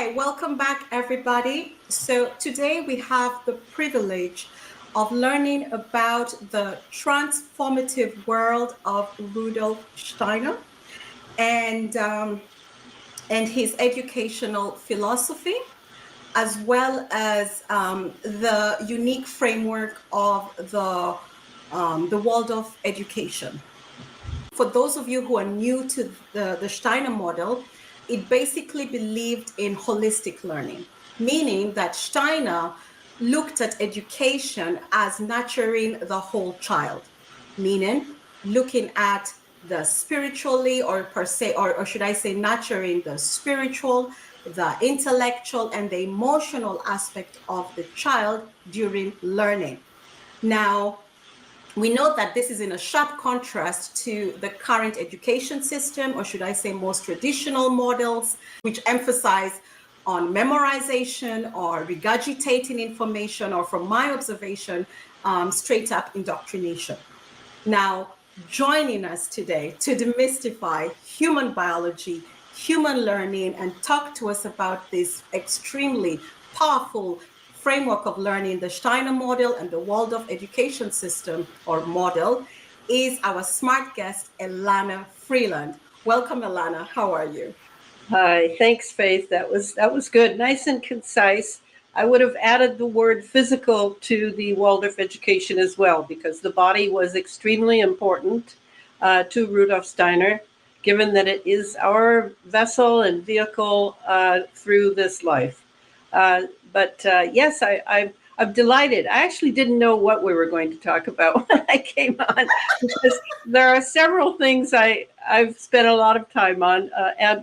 Hi, welcome back, everybody. So, today we have the privilege of learning about the transformative world of Rudolf Steiner and, um, and his educational philosophy, as well as the unique framework of the Waldorf education. For those of you who are new to the Steiner model, it basically believed in holistic learning, meaning that Steiner looked at education as nurturing the whole child, meaning looking at the spiritually or per se, or should I say, nurturing the spiritual, the intellectual, and the emotional aspect of the child during learning. Now, we know that this is in a sharp contrast to the current education system, or should I say most traditional models, which emphasize on memorization or regurgitating information, or from my observation, straight up indoctrination. Now, joining us today to demystify human biology, human learning, and talk to us about this extremely powerful framework of learning, the Steiner model and the Waldorf education system or model, is our smart guest, Elana Freeland. Welcome, Elana. How are you? Hi, thanks, Faith. That was good, nice and concise. I would have added the word physical to the Waldorf education as well, because the body was extremely important to Rudolf Steiner, given that it is our vessel and vehicle through this life. But yes, I'm delighted. I actually didn't know what we were going to talk about when I came on, because there are several things I've spent a lot of time on,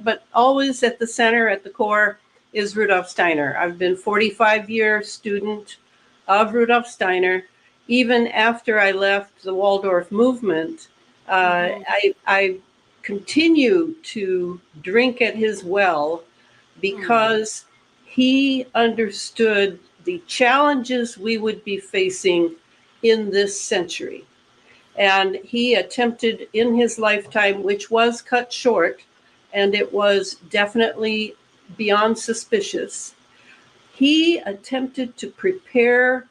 but always at the center, at the core, is Rudolf Steiner. I've been 45-year student of Rudolf Steiner. Even after I left the Waldorf movement, I continue to drink at his well because he understood the challenges we would be facing in this century. And he attempted in his lifetime, which was cut short, and it was definitely beyond suspicious, he attempted to prepare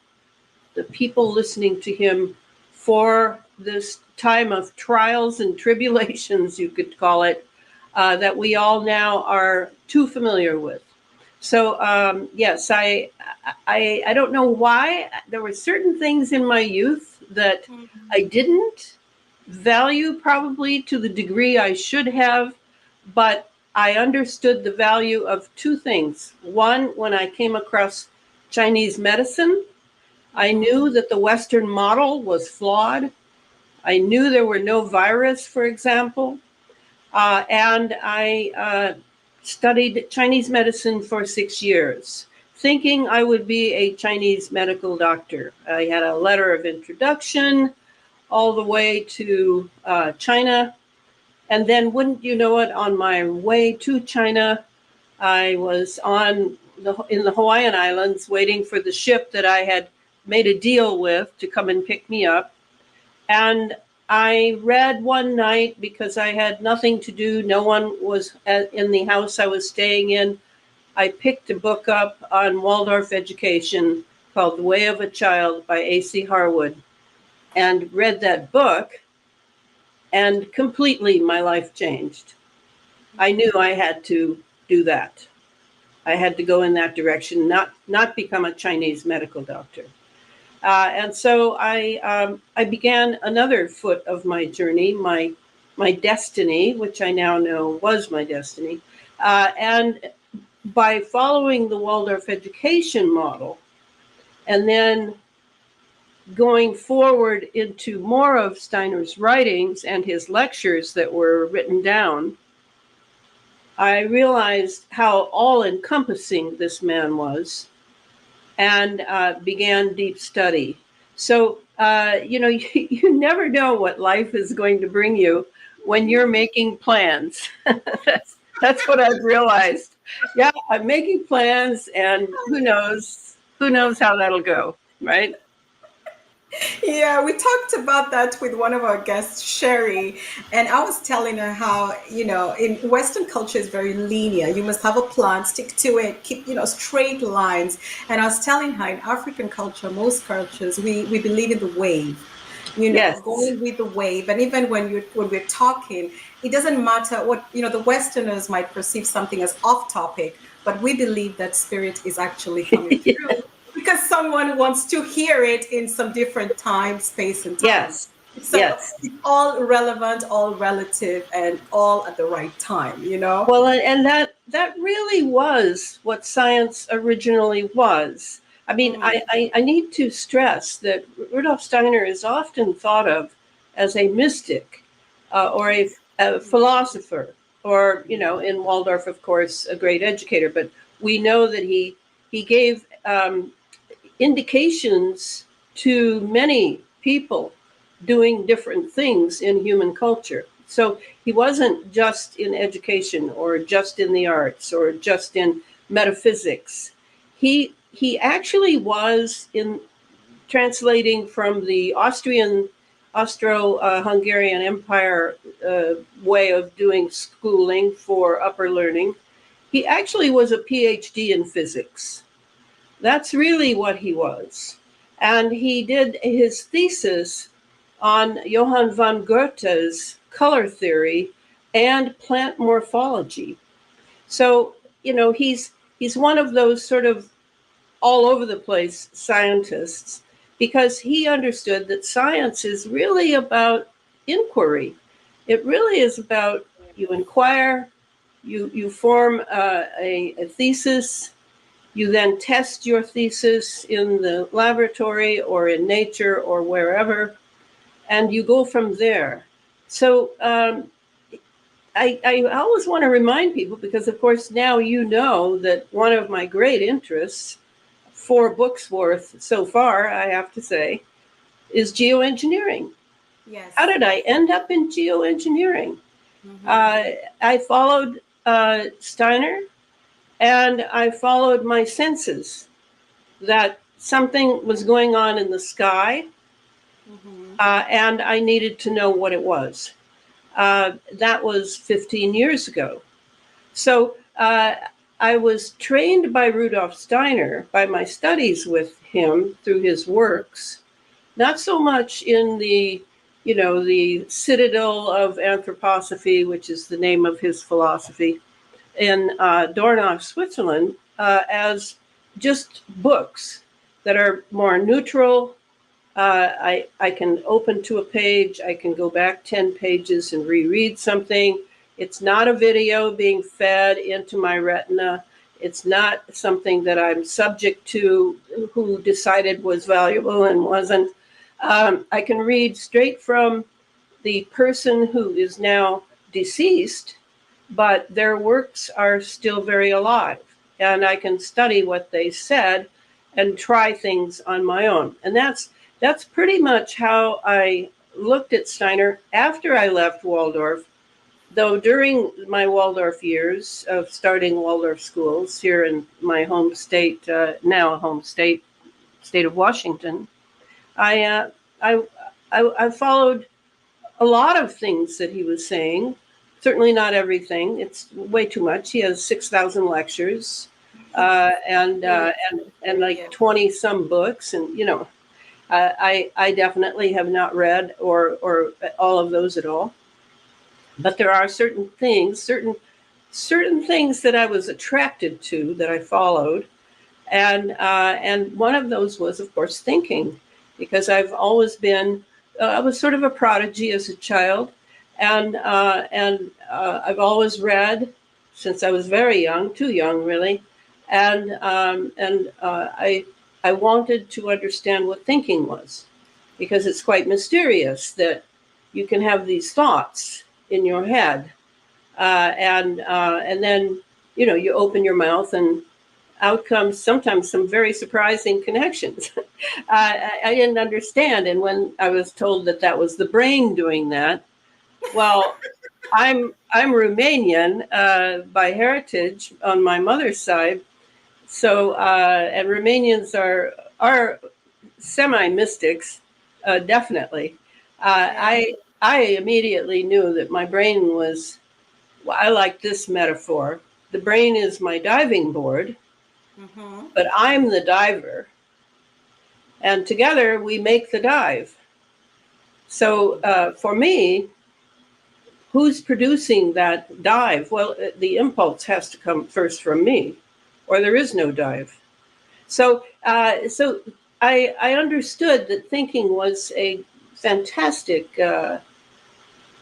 the people listening to him for this time of trials and tribulations, you could call it, that we all now are too familiar with. So yes, I don't know why. There were certain things in my youth that I didn't value, probably to the degree I should have, but I understood the value of two things. One, when I came across Chinese medicine, I knew that the Western model was flawed. I knew there were no virus, for example, and I studied Chinese medicine for 6 years, thinking I would be a Chinese medical doctor. I had a letter of introduction all the way to China. And then, wouldn't you know it, on my way to China, I was in the Hawaiian Islands waiting for the ship that I had made a deal with to come and pick me up. And I read one night, because I had nothing to do. No one was in the house I was staying in. I picked a book up on Waldorf education called The Way of a Child by A.C. Harwood, and read that book, and completely my life changed. I knew I had to do that. I had to go in that direction, not become a Chinese medical doctor. And so I began another foot of my journey, my destiny, which I now know was my destiny. And by following the Waldorf education model, and then going forward into more of Steiner's writings and his lectures that were written down, I realized how all-encompassing this man was, and began deep study. So, you never know what life is going to bring you when you're making plans. That's what I've realized. Yeah, I'm making plans, and who knows how that'll go, right? Yeah, we talked about that with one of our guests, Sherry, and I was telling her how, in Western culture is very linear. You must have a plan, stick to it, keep, straight lines. And I was telling her in African culture, most cultures, we believe in the wave, Yes. going with the wave. And even when we're talking, it doesn't matter what, the Westerners might perceive something as off topic, but we believe that spirit is actually coming through because someone wants to hear it in some different time, space, and time. Yes. So Yes. it's all relevant, all relative, and all at the right time. Well, and that really was what science originally was. I mean, Mm, I need to stress that Rudolf Steiner is often thought of as a mystic or a philosopher, or in Waldorf, of course, a great educator. But we know that he gave indications to many people doing different things in human culture. So he wasn't just in education or just in the arts or just in metaphysics. He actually was in translating from the Austro-Hungarian Empire way of doing schooling for upper learning. He actually was a PhD in physics. That's really what he was. And he did his thesis on Johann von Goethe's color theory and plant morphology. So, he's one of those sort of all over the place scientists because he understood that science is really about inquiry. It really is about you inquire, you form a thesis, you then test your thesis in the laboratory or in nature or wherever, and you go from there. So I always want to remind people, because of course now that one of my great interests, 4 books worth so far, I have to say, is geoengineering. How yes. did I end up in geoengineering? Hmm. Uh, I followed Steiner, and I followed my senses that something was going on in the sky, Hmm. and I needed to know what it was. That was 15 years ago. So I was trained by Rudolf Steiner, by my studies with him through his works, not so much in the citadel of anthroposophy, which is the name of his philosophy, in Dornach, Switzerland, as just books that are more neutral. I can open to a page, I can go back 10 pages and reread something. It's not a video being fed into my retina. It's not something that I'm subject to, who decided was valuable and wasn't. I can read straight from the person who is now deceased, but their works are still very alive. And I can study what they said and try things on my own. And that's pretty much how I looked at Steiner after I left Waldorf. Though during my Waldorf years of starting Waldorf schools here in my home state, now a home state, state of Washington, I, I, I followed a lot of things that he was saying. Certainly not everything. It's way too much. He has 6,000 lectures, Very and extensive, like yeah. 20 some books, and I definitely have not read or all of those at all. But there are certain things that I was attracted to, that I followed, and one of those was, of course, thinking, because I've always been I was sort of a prodigy as a child, and I've always read since I was very young, too young really, and I wanted to understand what thinking was, because it's quite mysterious that you can have these thoughts in your head, and then you open your mouth and out comes sometimes some very surprising connections. I didn't understand, and when I was told that that was the brain doing that, well, I'm Romanian by heritage on my mother's side, so and Romanians are semi mystics. Definitely. Yeah. I immediately knew that my brain was, well, I like this metaphor. The brain is my diving board, Mm-hmm. but I'm the diver. And together we make the dive. So for me, who's producing that dive? Well, the impulse has to come first from me, or there is no dive. So I understood that thinking was a fantastic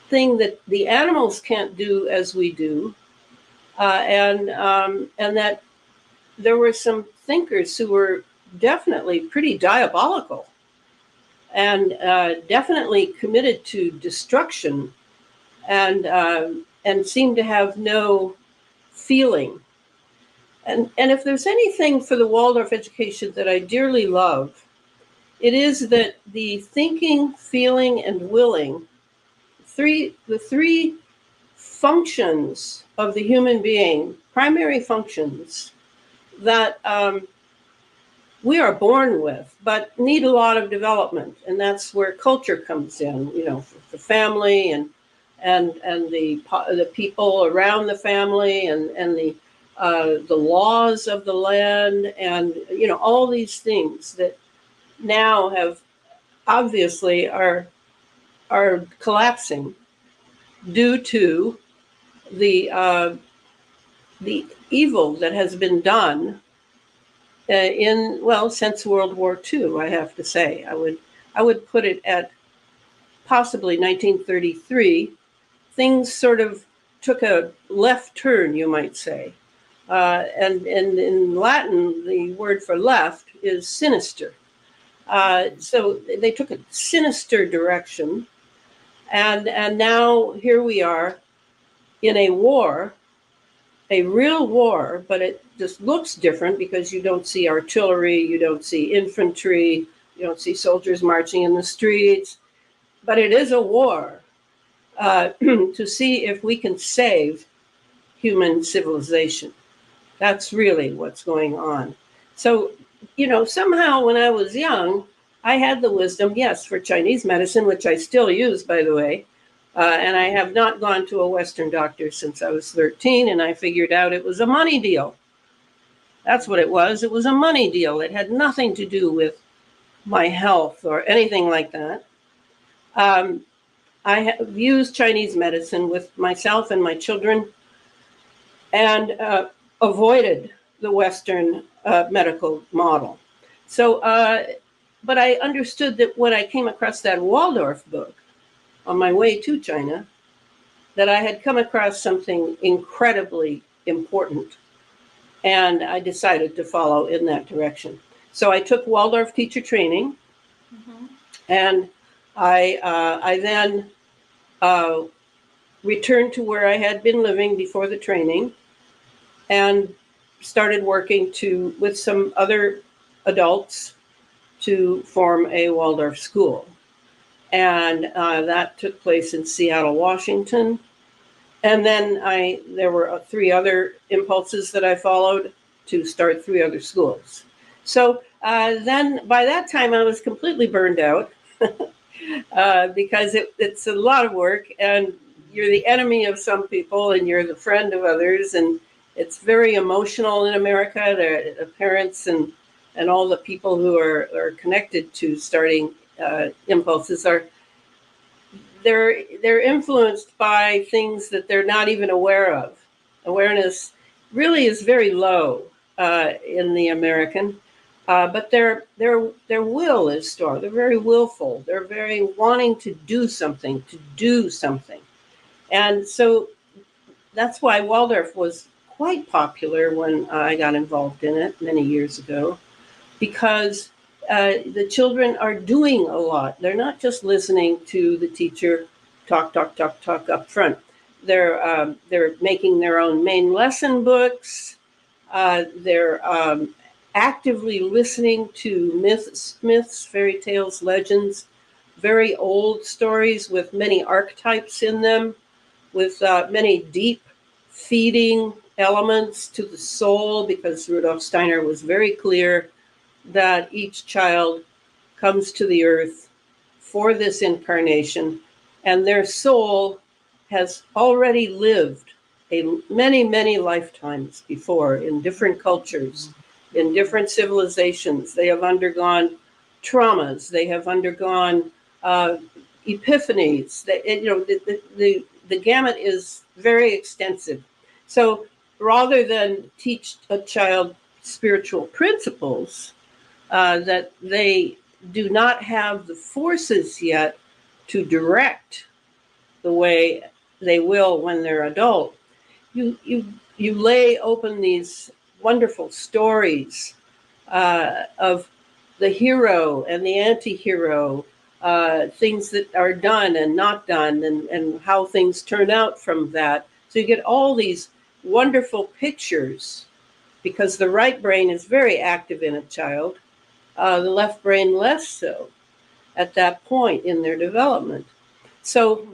thing that the animals can't do as we do, and that there were some thinkers who were definitely pretty diabolical and definitely committed to destruction and seemed to have no feeling. And if there's anything for the Waldorf education that I dearly love, it is that the thinking, feeling, and willing, the three functions of the human being, primary functions that we are born with, but need a lot of development, and that's where culture comes in. You know, for the family and the people around the family and the laws of the land, and you know all these things that now have obviously are collapsing due to the evil that has been done in, well, since World War II. I have to say, I would put it at possibly 1933. Things sort of took a left turn, you might say. And in Latin, the word for left is sinister. So they took a sinister direction, and now here we are in a war, a real war, but it just looks different because you don't see artillery, you don't see infantry, you don't see soldiers marching in the streets, but it is a war to see if we can save human civilization. That's really what's going on. So, you know, somehow when I was young, I had the wisdom, yes, for Chinese medicine, which I still use, by the way. And I have not gone to a Western doctor since I was 13, and I figured out it was a money deal. That's what it was. It was a money deal. It had nothing to do with my health or anything like that. Um, I have used Chinese medicine with myself and my children and avoided the Western medical model. So, but I understood that when I came across that Waldorf book on my way to China, that I had come across something incredibly important, and I decided to follow in that direction. So I took Waldorf teacher training, Mm-hmm. and I then returned to where I had been living before the training, and started working with some other adults to form a Waldorf school. And that took place in Seattle, Washington. And then there were three other impulses that I followed to start three other schools. So then by that time I was completely burned out because it's a lot of work, and you're the enemy of some people and you're the friend of others, and it's very emotional in America. The parents and all the people who are connected to starting impulses they're influenced by things that they're not even aware of. Awareness really is very low in the American, but their will is strong. They're very willful. They're very wanting to do something, and so that's why Waldorf was quite popular when I got involved in it many years ago, because the children are doing a lot. They're not just listening to the teacher talk up front. They're making their own main lesson books. They're actively listening to myths, fairy tales, legends, very old stories with many archetypes in them, with many deep feeding elements to the soul, because Rudolf Steiner was very clear that each child comes to the earth for this incarnation, and their soul has already lived many, many lifetimes before in different cultures, in different civilizations. They have undergone traumas. They have undergone epiphanies. The gamut is very extensive. So rather than teach a child spiritual principles, that they do not have the forces yet to direct the way they will when they're adult, you lay open these wonderful stories of the hero and the anti-hero, things that are done and not done, and how things turn out from that. So you get all these wonderful pictures, because the right brain is very active in a child, the left brain less so at that point in their development. So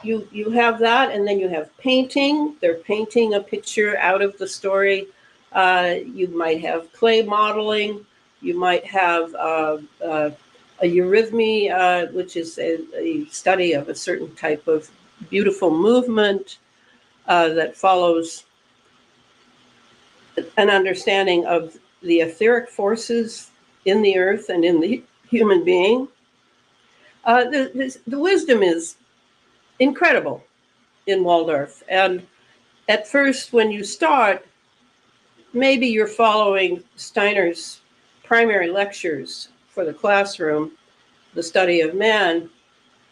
you have that, and then you have painting. They're painting a picture out of the story. You might have clay modeling. You might have a eurythmy, which is a study of a certain type of beautiful movement that follows an understanding of the etheric forces in the earth and in the human being. The wisdom is incredible in Waldorf. And at first, when you start, maybe you're following Steiner's primary lectures for the classroom, the study of man,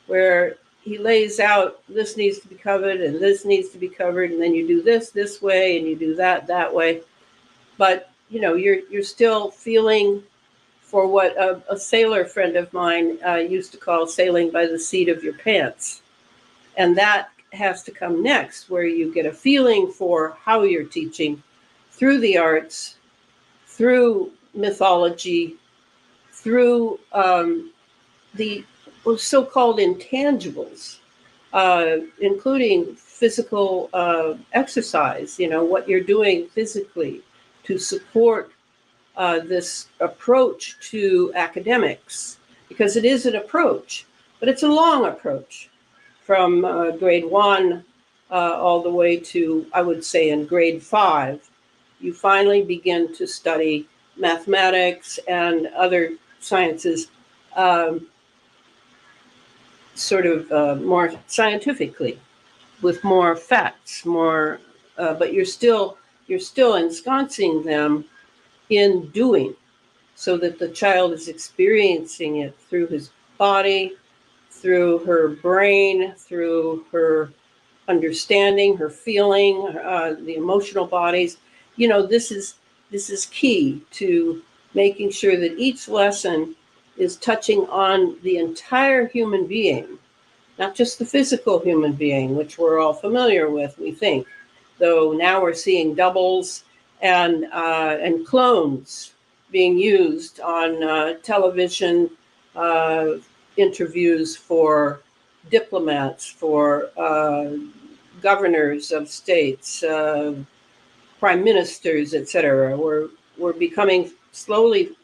where he lays out this needs to be covered and this needs to be covered, and then you do this way, and you do that way. But you're still feeling for what a sailor friend of mine used to call sailing by the seat of your pants. And that has to come next, where you get a feeling for how you're teaching through the arts, through mythology, through the so-called intangibles, including physical exercise, what you're doing physically to support this approach to academics, because it is an approach, but it's a long approach from grade 1 all the way to, I would say, in grade 5, you finally begin to study mathematics and other sciences sort of more scientifically, with more facts, but you're still ensconcing them in doing, so that the child is experiencing it through his body, through her brain, through her understanding, her feeling, the emotional bodies. This is key to making sure that each lesson is touching on the entire human being, not just the physical human being, which we're all familiar with, we think, though now we're seeing doubles and clones being used on television interviews for diplomats, for governors of states, prime ministers, etc. We're becoming slowly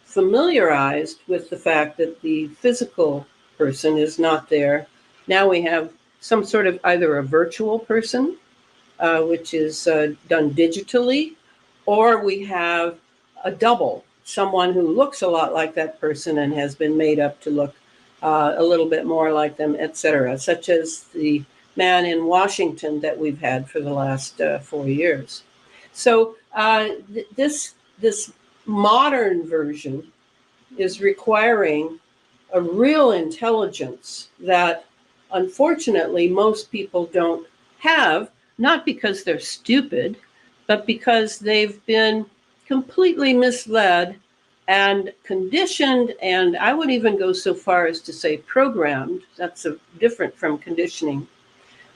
familiarized with the fact that the physical person is not there. Now we have some sort of either a virtual person, which is done digitally, or we have a double, someone who looks a lot like that person and has been made up to look a little bit more like them, etc., such as the man in Washington that we've had for the last 4 years. So this modern version is requiring a real intelligence that, unfortunately, most people don't have, not because they're stupid, but because they've been completely misled and conditioned, and I would even go so far as to say programmed. That's different from conditioning.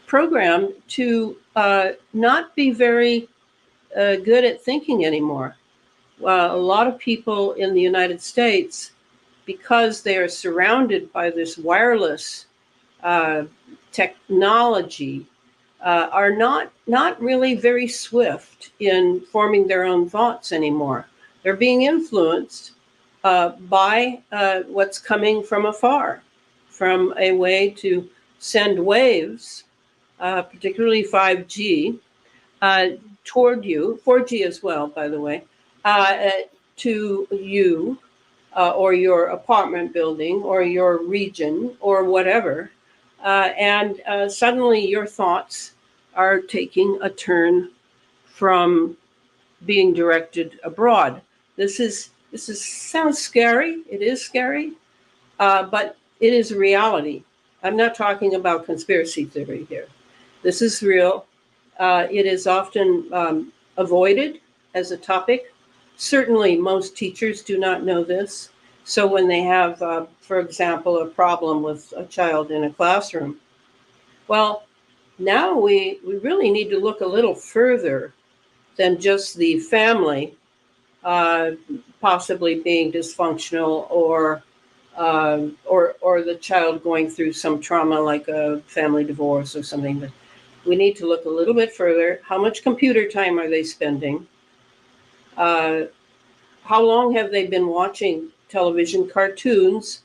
Programmed to not be very good at thinking anymore. A lot of people in the United States, because they are surrounded by this wireless technology, are not really very swift in forming their own thoughts anymore. They're being influenced, by what's coming from afar, from a way to send waves, particularly 5G, toward you, 4G as well, by the way, to you or your apartment building or your region or whatever. And suddenly your thoughts are taking a turn from being directed abroad. This sounds scary. It is scary, but it is reality. I'm not talking about conspiracy theory here. This is real. It is often avoided as a topic. Certainly, most teachers do not know this. So when they have, for example, a problem with a child in a classroom, well, now we really need to look a little further than just the family uh, possibly being dysfunctional or the child going through some trauma like a family divorce or something. But we need to look a little bit further. How much computer time are they spending? How long have they been watching television cartoons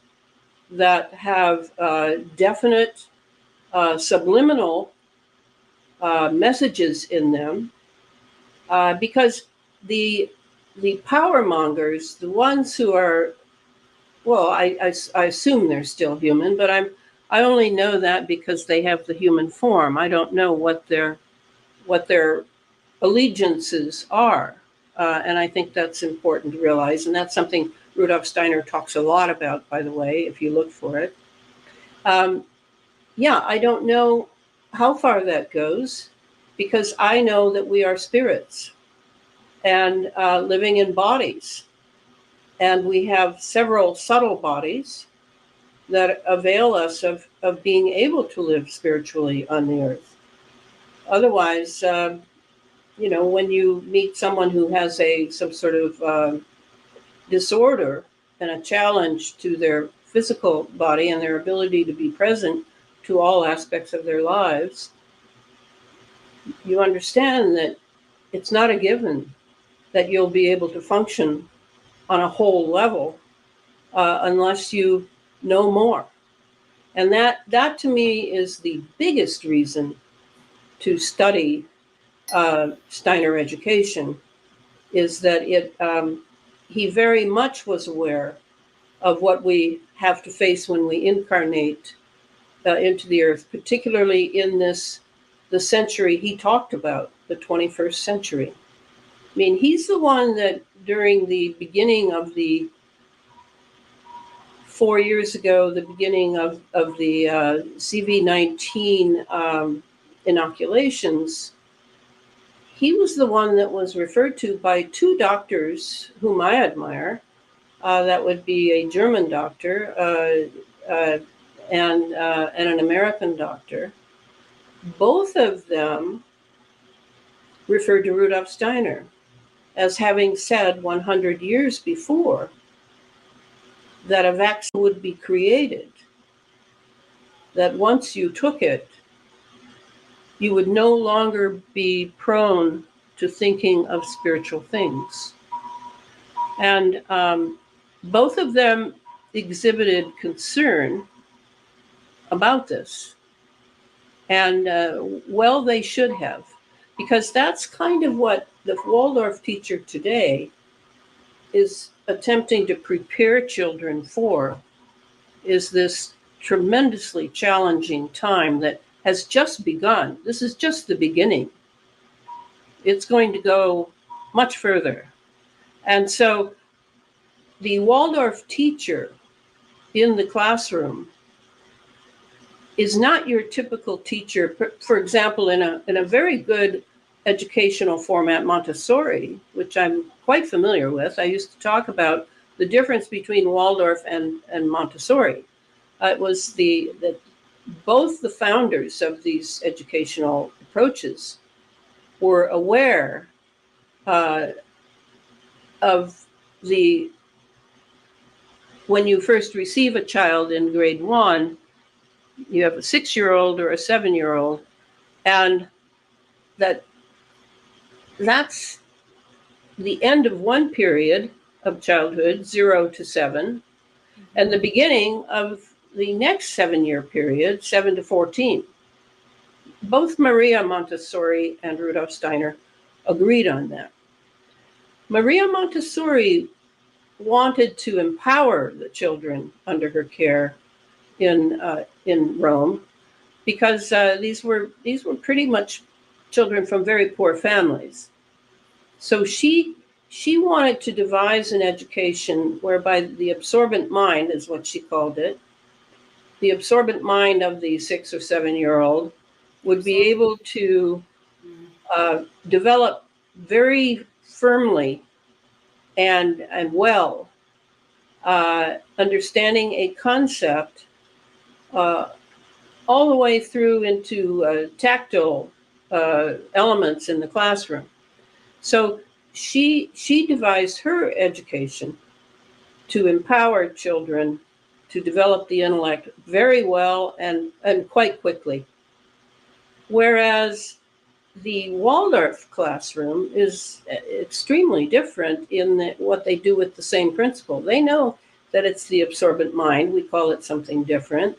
that have definite subliminal messages in them? Because the power mongers, the ones who are, well, I assume they're still human, but I only know that because they have the human form. I don't know what their allegiances are, and I think that's important to realize. And that's something Rudolf Steiner talks a lot about, by the way, if you look for it. Yeah, I don't know how far that goes, because I know that we are spirits and living in bodies. And we have several subtle bodies that avail us of being able to live spiritually on the earth. Otherwise, when you meet someone who has some sort of disorder and a challenge to their physical body and their ability to be present to all aspects of their lives, you understand that it's not a given that you'll be able to function on a whole level unless you know more. And that to me is the biggest reason to study Steiner education, is that he very much was aware of what we have to face when we incarnate into the earth, particularly in the century he talked about, the 21st century. I mean, he's the one that during the beginning of the 4 years ago, the beginning of the CV-19 inoculations, he was the one that was referred to by two doctors whom I admire. That would be a German doctor and an American doctor. Both of them referred to Rudolf Steiner as having said 100 years before that a vaccine would be created, that once you took it, you would no longer be prone to thinking of spiritual things. And both of them exhibited concern about this. And well, they should have, because that's kind of what the Waldorf teacher today is attempting to prepare children for, is this tremendously challenging time that has just begun. This is just the beginning. It's going to go much further. And so the Waldorf teacher in the classroom is not your typical teacher. For example, in a very good educational format, Montessori, which I'm quite familiar with. I used to talk about the difference between Waldorf and Montessori. It was that both the founders of these educational approaches were aware of when you first receive a child in grade 1, you have a 6-year-old or a 7-year-old, and that's the end of one period of childhood, 0 to 7, and the beginning of the next 7-year period, 7 to 14. Both Maria Montessori and Rudolf Steiner agreed on that. Maria Montessori wanted to empower the children under her care in Rome, because these were pretty much children from very poor families. So she wanted to devise an education whereby the absorbent mind, is what she called it, the absorbent mind of the 6 or 7-year-old would be able to develop very firmly and well, understanding a concept all the way through into tactile elements in the classroom. So she devised her education to empower children to develop the intellect very well and quite quickly. Whereas the Waldorf classroom is extremely different in what they do with the same principle. They know that it's the absorbent mind. We call it something different.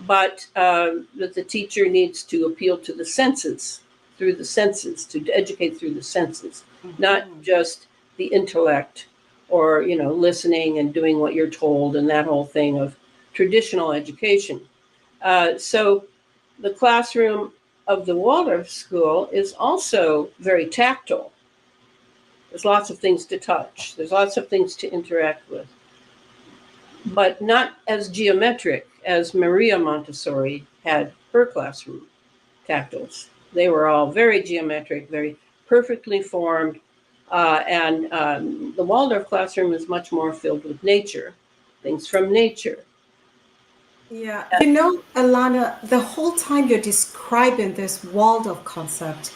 But that the teacher needs to appeal to the senses, through the senses, to educate through the senses, not just the intellect or, listening and doing what you're told and that whole thing of traditional education. So the classroom of the Waldorf school is also very tactile. There's lots of things to touch. There's lots of things to interact with, but not as geometric as Maria Montessori had her classroom tactiles. They were all very geometric, very perfectly formed, and the Waldorf classroom is much more filled with nature, things from nature. Yeah, Elana, the whole time you're describing this Waldorf concept,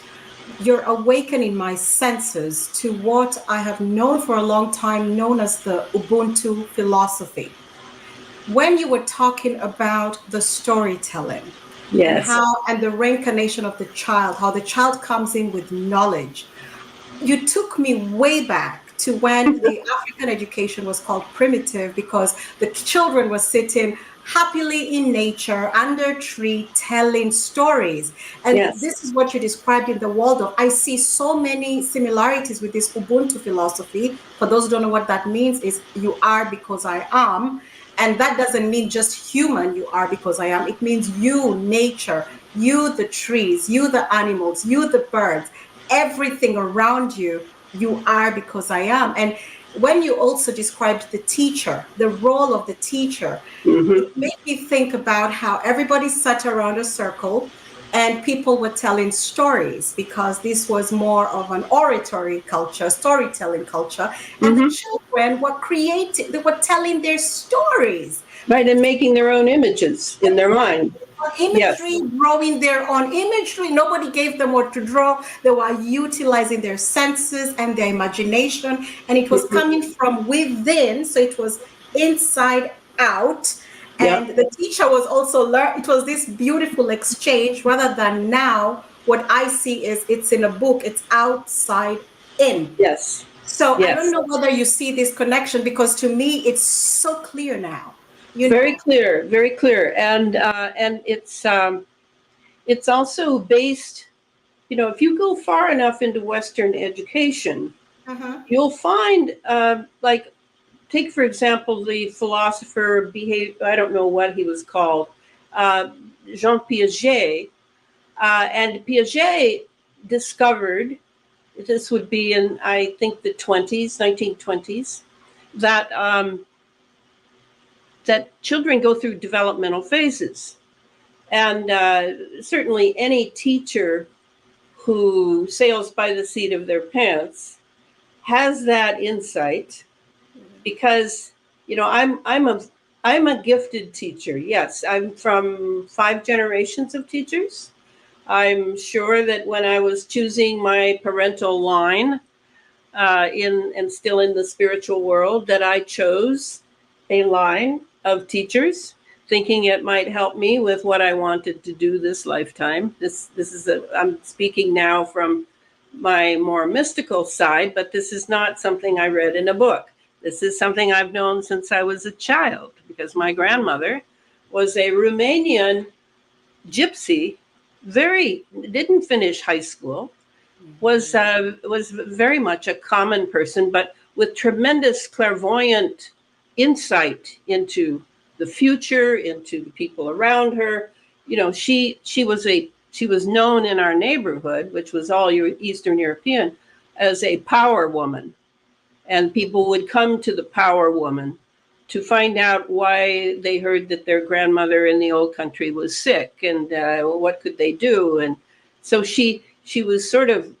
you're awakening my senses to what I have known for a long time, known as the Ubuntu philosophy. When you were talking about the storytelling, yes, and the reincarnation of the child, how the child comes in with knowledge, you took me way back to when the African education was called primitive, because the children were sitting happily in nature under a tree telling stories. And this is what you described in the Waldorf. I see so many similarities with this Ubuntu philosophy. For those who don't know what that means, is you are because I am. And that doesn't mean just human, you are because I am. It means you, nature, you, the trees, you, the animals, you, the birds, everything around you, you are because I am. And when you also described the teacher, the role of the teacher, it made me think about how everybody sat around a circle and people were telling stories, because this was more of an oratory culture, storytelling culture. And the children were creating, they were telling their stories. Right, and making their own images in their mind. Imagery, drawing their own imagery. Nobody gave them what to draw. They were utilizing their senses and their imagination, and it was coming from within, so it was inside out. And the teacher was also it was this beautiful exchange, rather than now what I see is it's in a book, it's outside in. Yes. So I don't know whether you see this connection, because to me it's so clear now. Very clear, very clear, and it's also based. If you go far enough into Western education, you'll find, take for example the philosopher, I don't know what he was called, Jean Piaget, and Piaget discovered, this would be in I think the 1920s, that children go through developmental phases. And certainly any teacher who sails by the seat of their pants has that insight, because, I'm a gifted teacher. Yes, I'm from 5 generations of teachers. I'm sure that when I was choosing my parental line and still in the spiritual world, that I chose a line of teachers, thinking it might help me with what I wanted to do this lifetime. I'm speaking now from my more mystical side, but this is not something I read in a book. This is something I've known since I was a child, because my grandmother was a Romanian gypsy, didn't finish high school, was very much a common person, but with tremendous clairvoyant insight into the future, into the people around her. You know, she was known in our neighborhood, which was all Eastern European, as a power woman, and people would come to the power woman to find out why they heard that their grandmother in the old country was sick, and what could they do. And so she was sort of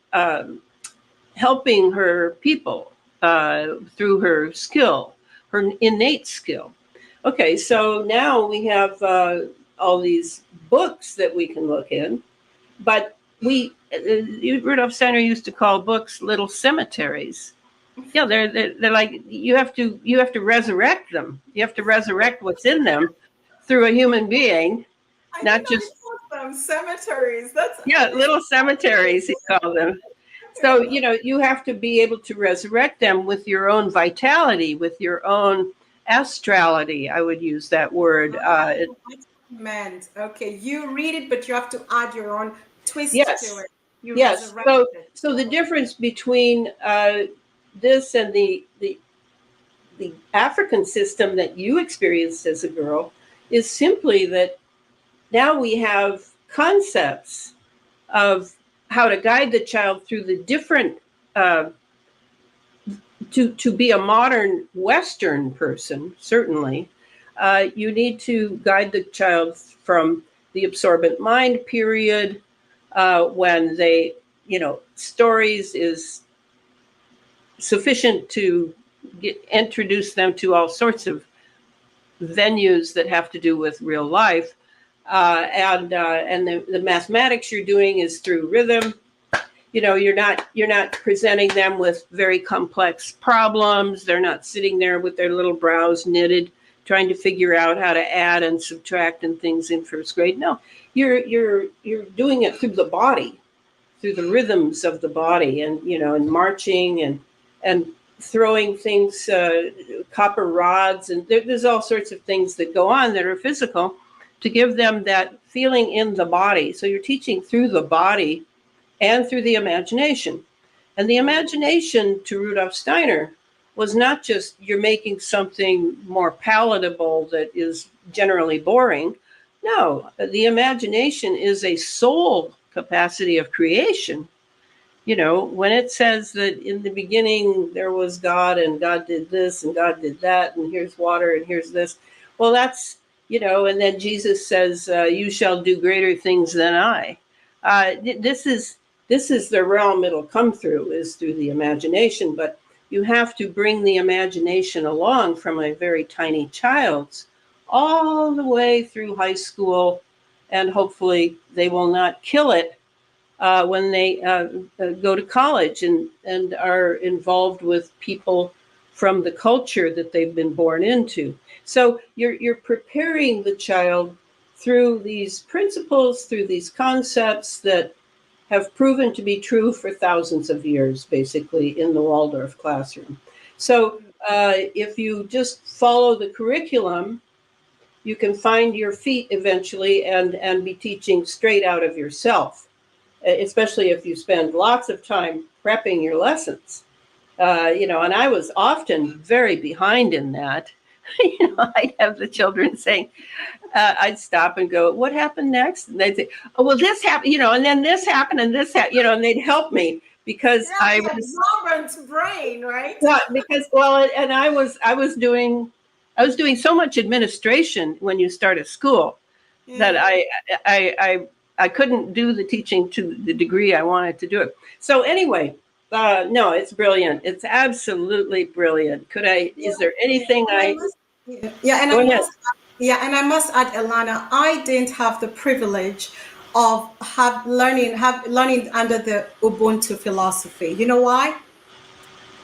helping her people through her skill, her innate skill. Okay, so now we have all these books that we can look in, but Rudolf Steiner used to call books little cemeteries. Yeah, they're like, you have to resurrect them. You have to resurrect what's in them through a human being, not just them cemeteries. That's little cemeteries, he called them. So, you know, you have to be able to resurrect them with your own vitality, with your own astrality. I would use that word. Meant. Okay, you read it, but you have to add your own twist to it. Yes. So the difference between this and the African system that you experienced as a girl is simply that now we have concepts of how to guide the child through the different to be a modern Western person. Certainly, you need to guide the child from the absorbent mind period, when they, you know, stories is sufficient to introduce them to all sorts of venues that have to do with real life, and the mathematics you're doing is through rhythm. You know, you're not presenting them with very complex problems. They're not sitting there with their little brows knitted, trying to figure out how to add and subtract and things in first grade. No, you're doing it through the body, through the rhythms of the body, and you know, and marching and throwing things, copper rods, and there's all sorts of things that go on that are physical to give them that feeling in the body. So you're teaching through the body and through the imagination. And the imagination to Rudolf Steiner was not just you're making something more palatable that is generally boring. No, the imagination is a soul capacity of creation. You know, when it says that in the beginning there was God, and God did this and God did that, and here's water and here's this. Well, that's, you know, and then Jesus says, you shall do greater things than I. This is the realm it'll come through, is through the imagination. But you have to bring the imagination along from a very tiny child's all the way through high school, and hopefully they will not kill it when they go to college and are involved with people from the culture that they've been born into. So you're preparing the child through these principles, through these concepts that have proven to be true for thousands of years, basically, in the Waldorf classroom. So if you just follow the curriculum, you can find your feet eventually and be teaching straight out of yourself, especially if you spend lots of time prepping your lessons. You know, and I was often very behind in that. You know, I'd have the children saying, I'd stop and go, what happened next? And they'd say, oh, well, this happened, you know, and then this happened and this happened, you know, and they'd help me because I was Robert's brain, right? Yeah, because, well, and I was doing so much administration when you start a school that I couldn't do the teaching to the degree I wanted to do it. So anyway, no, it's brilliant. It's absolutely brilliant. Is there anything and I must add, Elana, I didn't have the privilege of learning under the Ubuntu philosophy. You know why?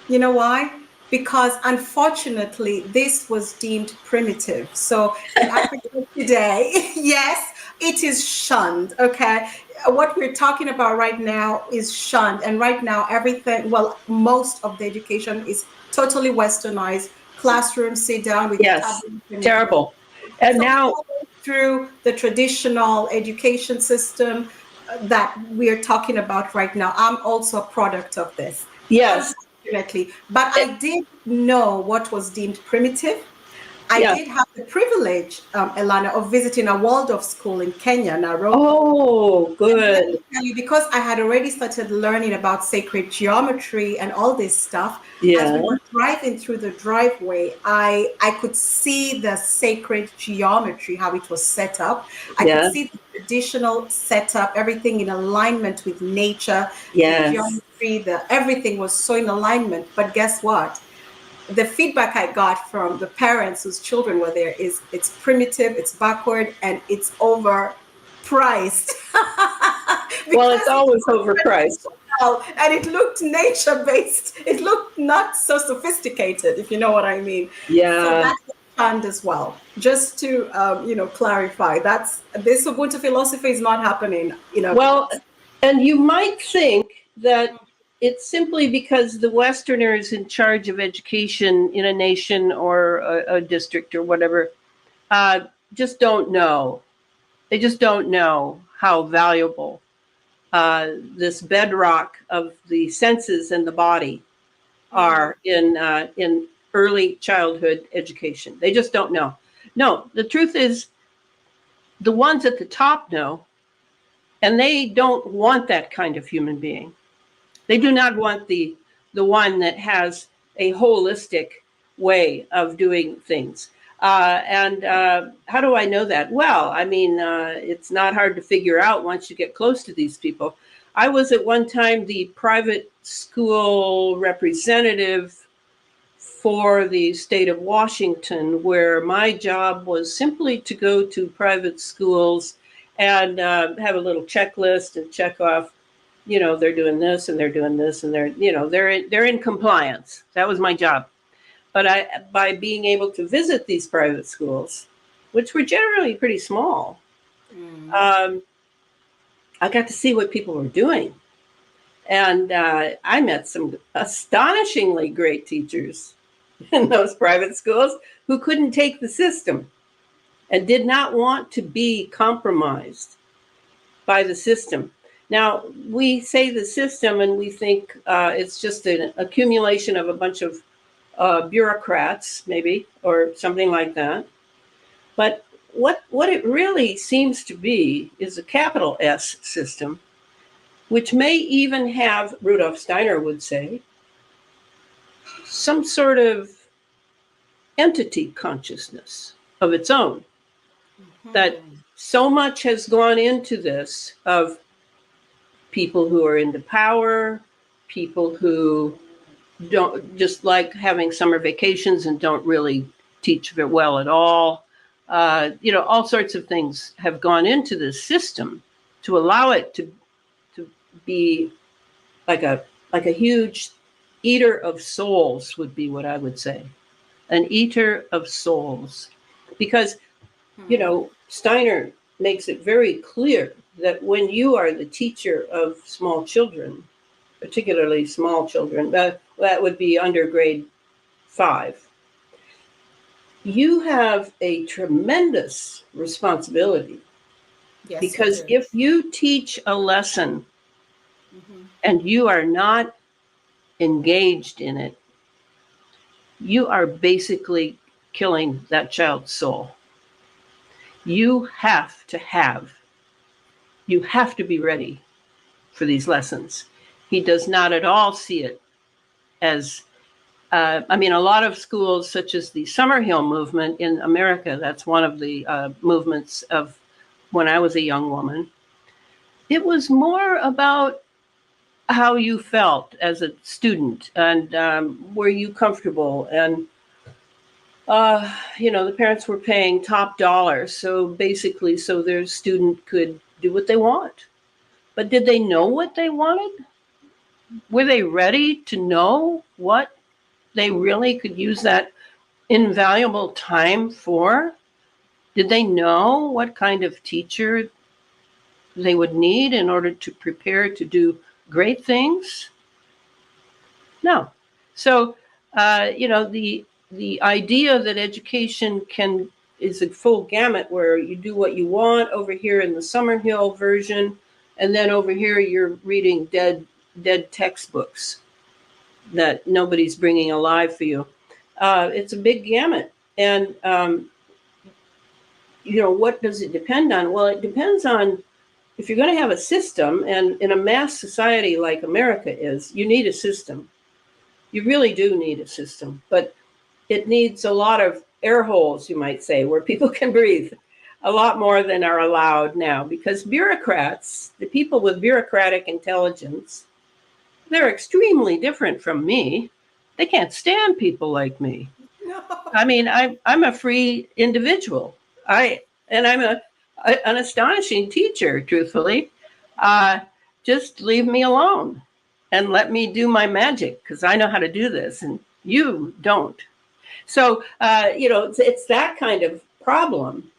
You know why? Because unfortunately, this was deemed primitive. So in Africa today, yes, It is shunned, okay? What we're talking about right now is shunned. And right now, everything, well, most of the education is totally westernized. Classroom, sit down with your Yes, tablet and your phone. terrible. And So we're now, not going through the traditional education system that we're talking about right now. I'm also a product of this, yes, unfortunately. But it, I did know what was deemed primitive. I yeah. did have the privilege, Elana, of visiting a Waldorf school in Kenya, Nairobi. Oh, And let me good. tell you, because I had already started learning about sacred geometry and all this stuff, as we Yeah, were driving through the driveway, I could see the sacred geometry, how it was set up. I could yeah, see the traditional setup, everything in alignment with nature, the yes. geometry, the everything was so in alignment. But guess what? The feedback I got from the parents whose children were there is it's primitive, it's backward, and it's overpriced Well, it's because it always was overpriced. traditional and it looked nature based. It looked not so sophisticated, if you know what I mean. So Yeah. that's fund as well. Just to clarify, that's this Ubuntu philosophy is not happening in our Well, class. and you might think that it's simply because the Westerners in charge of education in a nation or a district or whatever uh, just don't know. They just don't know how valuable this bedrock of the senses and the body Mm, are in early childhood education. They just don't know. No, the truth is the ones at the top know, and they don't want that kind of human being. They do not want the one that has a holistic way of doing things. And how do I know that? Well, I mean, it's not hard to figure out once you get close to these people. I was at one time the private school representative for the state of Washington, where my job was simply to go to private schools and have a little checklist and check off, you know, they're doing this and they're doing this and they're, you know, they're in compliance. That was my job. But by being able to visit these private schools, which were generally pretty small, mm. um, I got to see what people were doing. And I met some astonishingly great teachers in those private schools who couldn't take the system and did not want to be compromised by the system. Now, we say the system and we think it's just an accumulation of a bunch of bureaucrats, maybe, or something like that. But what it really seems to be is a capital S system, which may even have, Rudolf Steiner would say, some sort of entity consciousness of its own. That Mhm. so much has gone into this of people who are into power, people who don't just like having summer vacations and don't really teach very well at all. You know, all sorts of things have gone into this system to allow it to be like a huge eater of souls would be what I would say, an eater of souls, because you Mhm. know Steiner makes it very clear that when you are the teacher of small children, particularly small children, that would be under grade 5, you have a tremendous responsibility, Yes, you because do. if you teach a lesson Mhm. and you are not engaged in it, you are basically killing that child's soul. You have to be ready for these lessons. He does not at all see it as I mean, a lot of schools, such as the Summerhill movement in America, that's one of the movements of when I was a young woman. It was more about how you felt as a student and were you comfortable. And, you know, the parents were paying top dollar. So basically, so their student could do what they want. But did they know what they wanted? Were they ready to know what they really could use that invaluable time for? Did they know what kind of teacher they would need in order to prepare to do great things? No. So, the idea that education is a full gamut where you do what you want over here in the Summerhill version, and then over here you're reading dead textbooks that nobody's bringing alive for you. It's a big gamut, and what does it depend on? Well, it depends on if you're going to have a system, and in a mass society like America is, you need a system. You really do need a system, but it needs a lot of air holes, you might say, where people can breathe a lot more than are allowed now, because bureaucrats, the people with bureaucratic intelligence, they're extremely different from me. They can't stand people like me. No. I mean, I'm a free individual. I'm an astonishing teacher, truthfully. Just leave me alone and let me do my magic, because I know how to do this and you don't. So, it's that kind of problem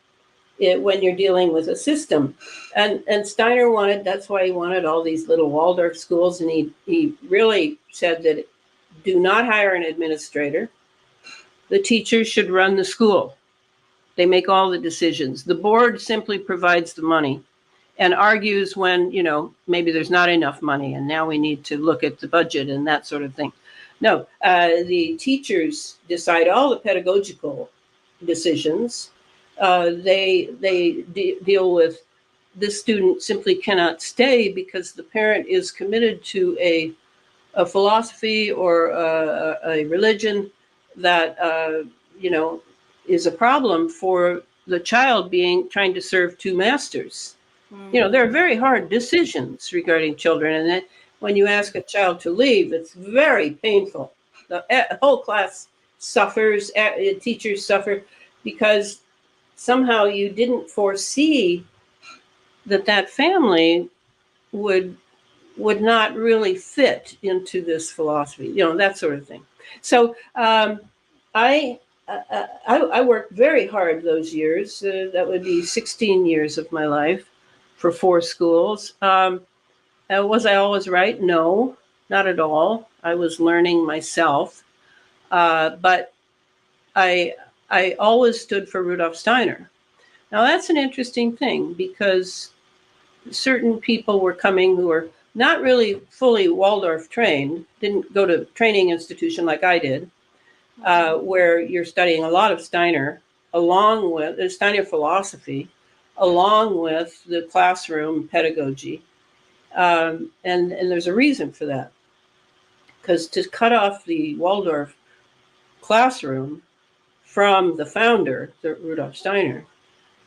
when you're dealing with a system. And Steiner that's why he wanted all these little Waldorf schools. And he really said that do not hire an administrator. The teachers should run the school. They make all the decisions. The board simply provides the money and argues when, maybe there's not enough money and now we need to look at the budget and that sort of thing. No, the teachers decide all the pedagogical decisions. They deal with this student simply cannot stay because the parent is committed to a philosophy or a religion that, is a problem for the child trying to serve two masters. There are very hard decisions regarding children, and that when you ask a child to leave, it's very painful. The whole class suffers, teachers suffer, because somehow you didn't foresee that family would not really fit into this philosophy, that sort of thing. So I worked very hard those years. That would be 16 years of my life for 4 schools. Was I always right? No, not at all. I was learning myself. But I always stood for Rudolf Steiner. Now, that's an interesting thing, because certain people were coming who were not really fully Waldorf trained, didn't go to training institution like I did, where you're studying a lot of Steiner, along with the Steiner philosophy, along with the classroom pedagogy. And there's a reason for that. Because to cut off the Waldorf classroom from the founder, Rudolf Steiner,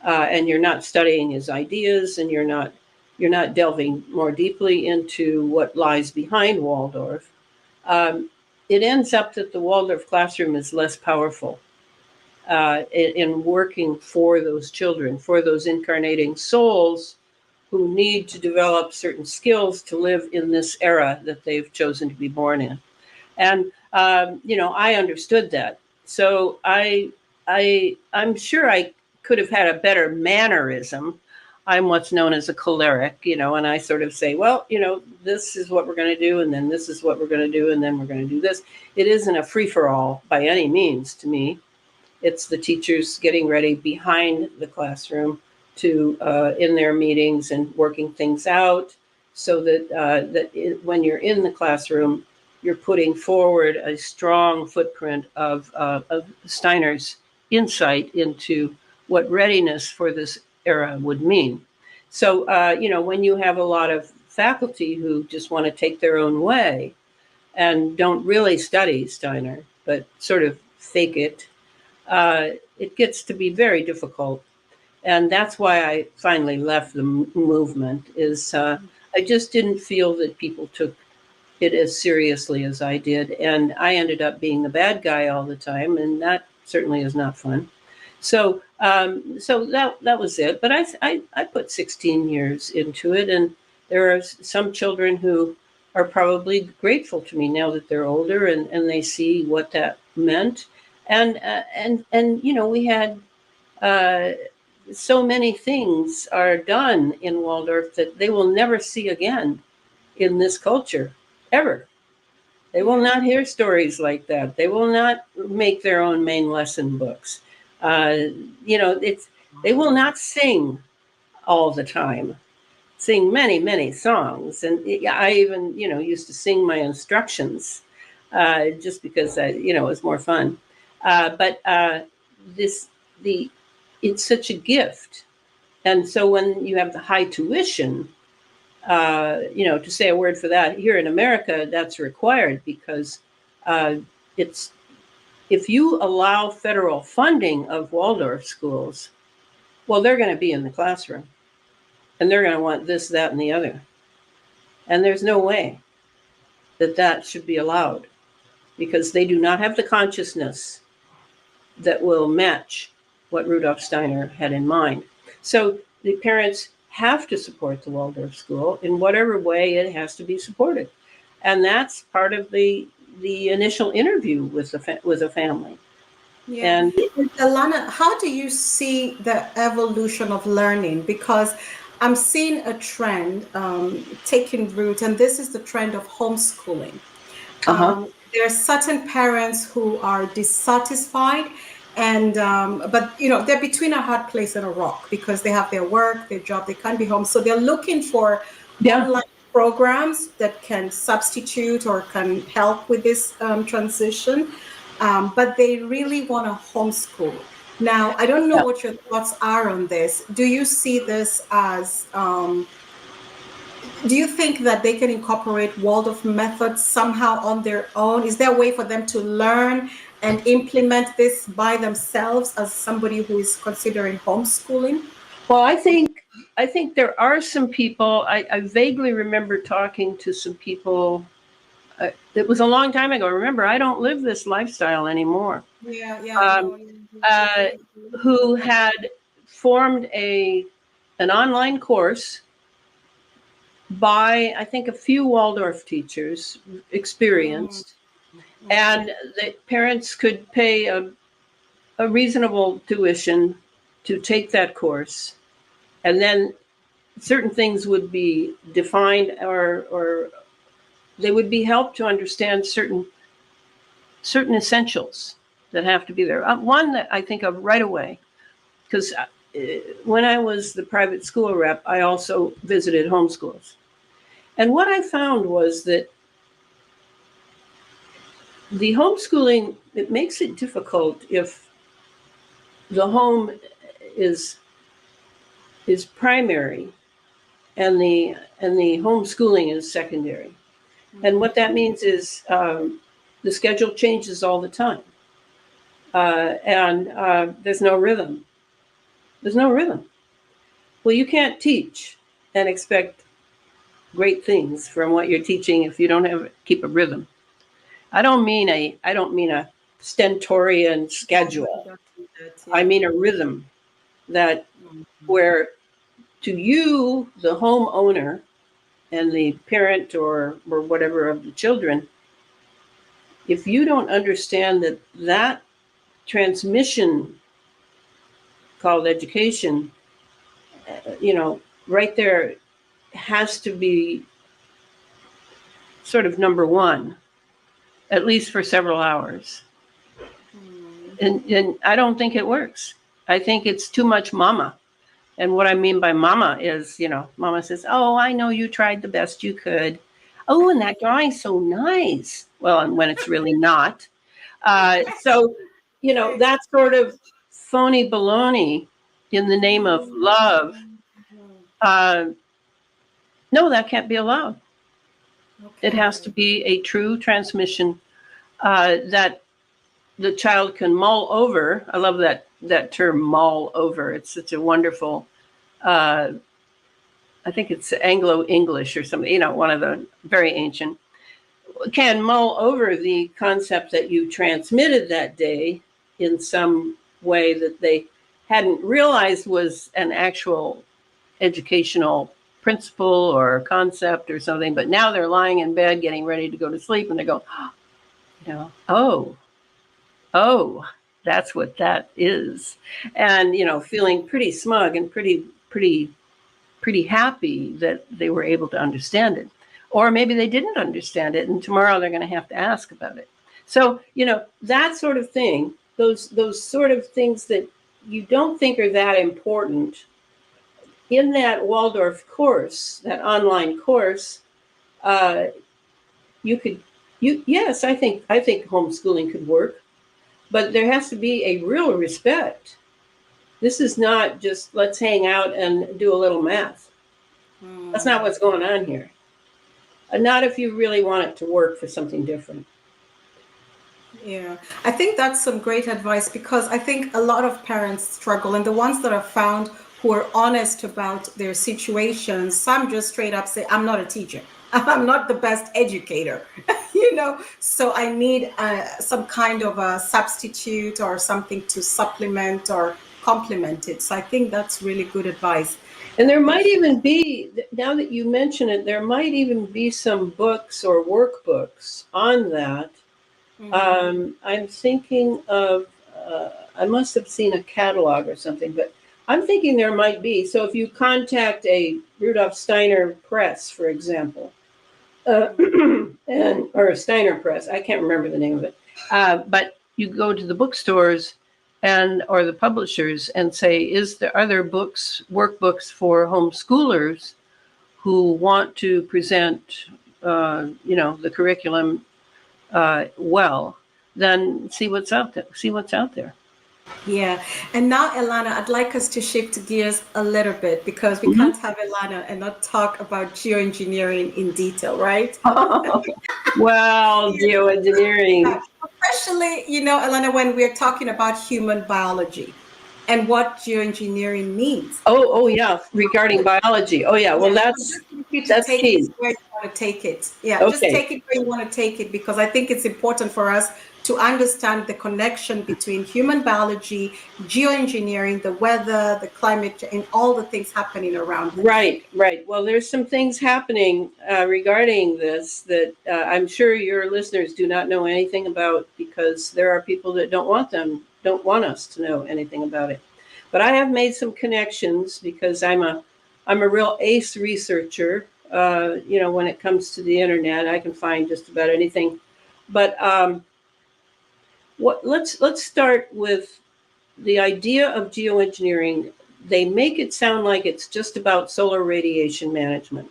and you're not studying his ideas, and you're not delving more deeply into what lies behind Waldorf, it ends up that the Waldorf classroom is less powerful in working for those children, for those incarnating souls who need to develop certain skills to live in this era that they've chosen to be born in. And, I understood that. So I'm sure I could have had a better mannerism. I'm what's known as a choleric, and I sort of say, well, this is what we're going to do, and then this is what we're going to do, and then we're going to do this. It isn't a free-for-all by any means to me. It's the teachers getting ready behind the classroom to in their meetings and working things out, so that when you're in the classroom, you're putting forward a strong footprint of Steiner's insight into what readiness for this era would mean. So, when you have a lot of faculty who just want to take their own way and don't really study Steiner, but sort of fake it, it gets to be very difficult. And that's why I finally left the movement, is I just didn't feel that people took it as seriously as I did. And I ended up being the bad guy all the time, and that certainly is not fun. So that was it. But I put 16 years into it, and there are some children who are probably grateful to me now that they're older and they see what that meant. And we had so many things are done in Waldorf that they will never see again in this culture, ever. They will not hear stories like that. They will not make their own main lesson books. They will not sing all the time. Sing many, many songs, and I even, used to sing my instructions, just because it was more fun. But this the it's such a gift, and so when you have the high tuition, to say a word for that here in America, that's required because it's if you allow federal funding of Waldorf schools, well, they're going to be in the classroom. And they're going to want this, that, and the other. And there's no way that that should be allowed because they do not have the consciousness that will match what Rudolf Steiner had in mind. So the parents have to support the Waldorf school in whatever way it has to be supported. And that's part of the initial interview with a family. Yeah. And Elana, how do you see the evolution of learning? Because I'm seeing a trend taking root, and this is the trend of homeschooling. There are certain parents who are dissatisfied, and but they're between a hard place and a rock because they have their work, their job, they can't be home, so they're looking for online programs that can substitute or can help with this transition. But they really want to homeschool. Now, I don't know what your thoughts are on this. Do you see this as, do you think that they can incorporate Waldorf methods somehow on their own? Is there a way for them to learn and implement this by themselves as somebody who is considering homeschooling? Well, I think there are some people, I vaguely remember talking to some people. It was a long time ago. Remember, I don't live this lifestyle anymore. Who had formed an online course by, I think, a few Waldorf teachers, experienced, and the parents could pay a reasonable tuition to take that course, and then certain things would be defined or they would be helped to understand certain essentials that have to be there. One that I think of right away, because when I was the private school rep, I also visited homeschools. And what I found was that the homeschooling, it makes it difficult if the home is primary and the homeschooling is secondary. And what that means is the schedule changes all the time. And there's no rhythm. There's no rhythm. Well, you can't teach and expect great things from what you're teaching if you don't keep a rhythm. I don't mean a stentorian schedule. I mean a rhythm that where to you, the homeowner and the parent or whatever of the children, if you don't understand that transmission called education, right there has to be sort of number one, at least for several hours. And I don't think it works. I think it's too much mama. And what I mean by mama is, mama says, oh, I know you tried the best you could. Oh, and that drawing's so nice. Well, and when it's really not. So, that sort of phony baloney in the name of love, no, that can't be allowed. Okay. It has to be a true transmission that the child can mull over. I love that term, mull over. It's such a wonderful, I think it's Anglo-English or something, one of the very ancient, can mull over the concept that you transmitted that day in some way that they hadn't realized was an actual educational principle or concept or something, but now they're lying in bed getting ready to go to sleep and they go, oh, That's what that is. And, feeling pretty smug and pretty happy that they were able to understand it. Or maybe they didn't understand it, and tomorrow they're going to have to ask about it. So, that sort of thing, those sort of things that you don't think are that important in that Waldorf course, that online course, yes, I think homeschooling could work, but there has to be a real respect. This is not just let's hang out and do a little math. That's not what's going on here. Not if you really want it to work for something different. Yeah, I think that's some great advice, because I think a lot of parents struggle, and the ones that I've found who are honest about their situations, some just straight up say, I'm not a teacher. I'm not the best educator, so I need some kind of a substitute or something to supplement or complement it. So I think that's really good advice. And there might even be, now that you mention it, there might even be some books or workbooks on that. I'm thinking of, I must have seen a catalog or something, but I'm thinking there might be. So if you contact a Rudolf Steiner press, for example, or a Steiner press, I can't remember the name of it, but you go to the bookstores or the publishers and say, are there workbooks for homeschoolers who want to present, the curriculum well? Then see what's out there. Yeah. And now, Elana, I'd like us to shift gears a little bit, because we can't have Elana and not talk about geoengineering in detail, right? Well, geoengineering. Especially, Elana, when we're talking about human biology and what geoengineering means. Oh yeah, regarding biology. Oh yeah, well that's key. Where you want to take it. Yeah, Okay. just take it where you want to take it, because I think it's important for us to understand the connection between human biology, geoengineering, the weather, the climate, and all the things happening around us. Right. Well, there's some things happening regarding this that I'm sure your listeners do not know anything about, because there are people that don't want us to know anything about it. But I have made some connections, because I'm a real ace researcher. When it comes to the internet, I can find just about anything. But let's start with the idea of geoengineering. They make it sound like it's just about solar radiation management.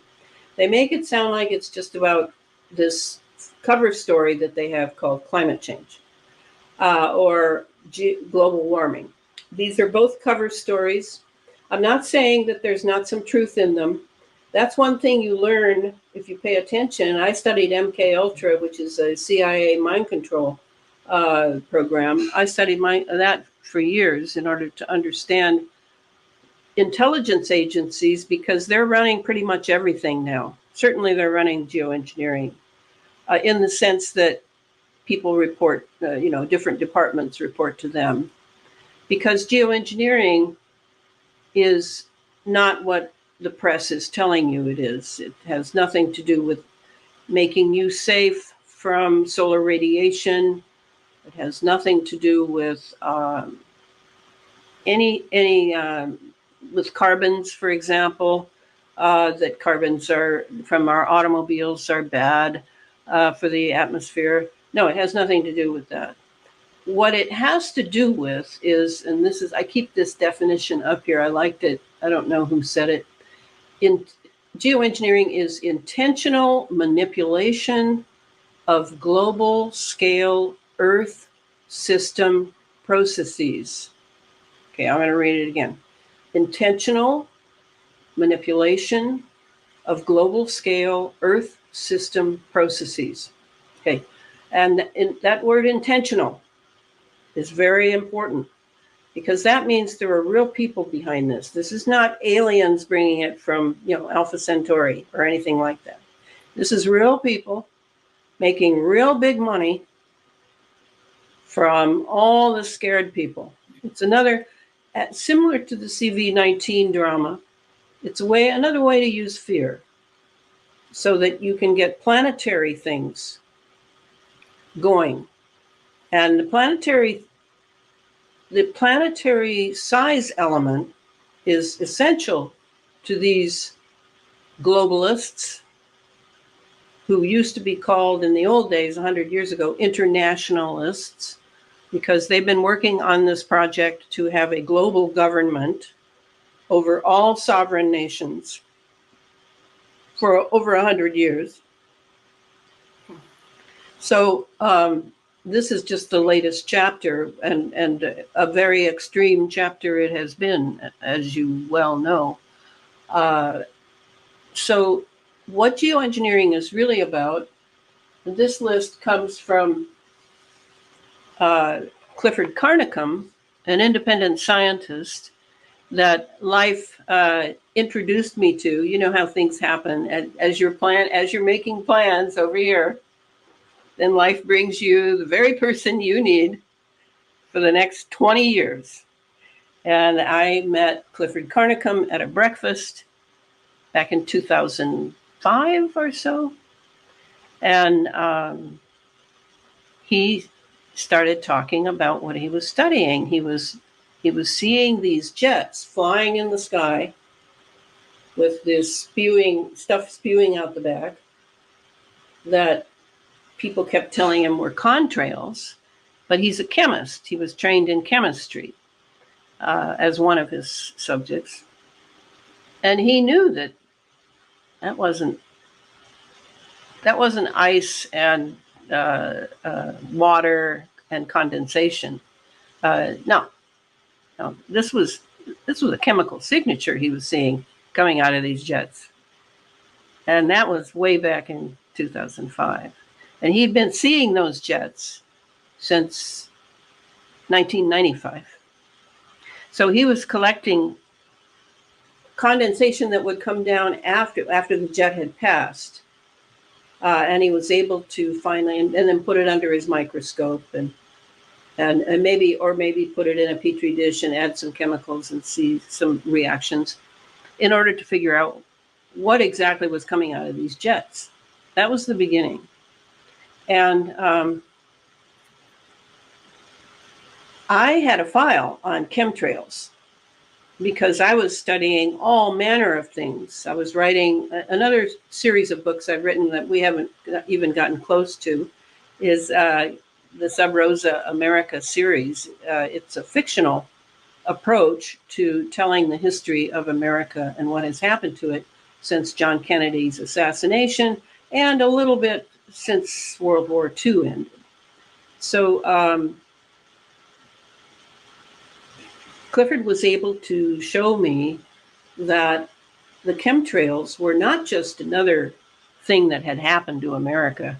They make it sound like it's just about this cover story that they have called climate change or global warming. These are both cover stories. I'm not saying that there's not some truth in them. That's one thing you learn if you pay attention. I studied MK Ultra, which is a CIA mind control program. I studied that for years in order to understand intelligence agencies, because they're running pretty much everything now. Certainly they're running geoengineering in the sense that people report, different departments report to them, because geoengineering is not what the press is telling you it is. It has nothing to do with making you safe from solar radiation. It has nothing to do with any with carbons, for example, that carbons are from our automobiles are bad for the atmosphere. No, it has nothing to do with that. What it has to do with is, and I keep this definition up here. I liked it. I don't know who said it. Geoengineering is intentional manipulation of global scale Earth system processes. Okay, I'm going to read it again. Intentional manipulation of global scale Earth system processes. Okay, and that word intentional is very important, because that means there are real people behind this. This is not aliens bringing it from, Alpha Centauri or anything like that. This is real people making real big money from all the scared people. It's another, similar to the CV-19 drama, it's another way to use fear so that you can get planetary things going. And the planetary the planetary size element is essential to these globalists who used to be called in the old days, 100 years ago, internationalists, because they've been working on this project to have a global government over all sovereign nations for over 100 years. So this is just the latest chapter, and a very extreme chapter it has been, as you well know. So what geoengineering is really about, this list comes from Clifford Carnicom, an independent scientist that life introduced me to. You know how things happen. As you're making plans over here, then life brings you the very person you need for the next 20 years. And I met Clifford Carnicom at a breakfast back in 2005 or so. And he started talking about what he was studying. He was seeing these jets flying in the sky with this stuff spewing out the back that people kept telling him were contrails. But he's a chemist. He was trained in chemistry as one of his subjects. And he knew that that wasn't ice and water and condensation. No, this was a chemical signature he was seeing coming out of these jets. And that was way back in 2005. And he'd been seeing those jets since 1995. So he was collecting condensation that would come down after the jet had passed. And he was able to finally, and then put it under his microscope and maybe put it in a petri dish and add some chemicals and see some reactions in order to figure out what exactly was coming out of these jets. That was the beginning. And I had a file on chemtrails because I was studying all manner of things. I was writing another series of books I've written that we haven't even gotten close to is the Sub Rosa America series. It's a fictional approach to telling the history of America and what has happened to it since John Kennedy's assassination and a little bit since World War II ended. So Clifford was able to show me that the chemtrails were not just another thing that had happened to America,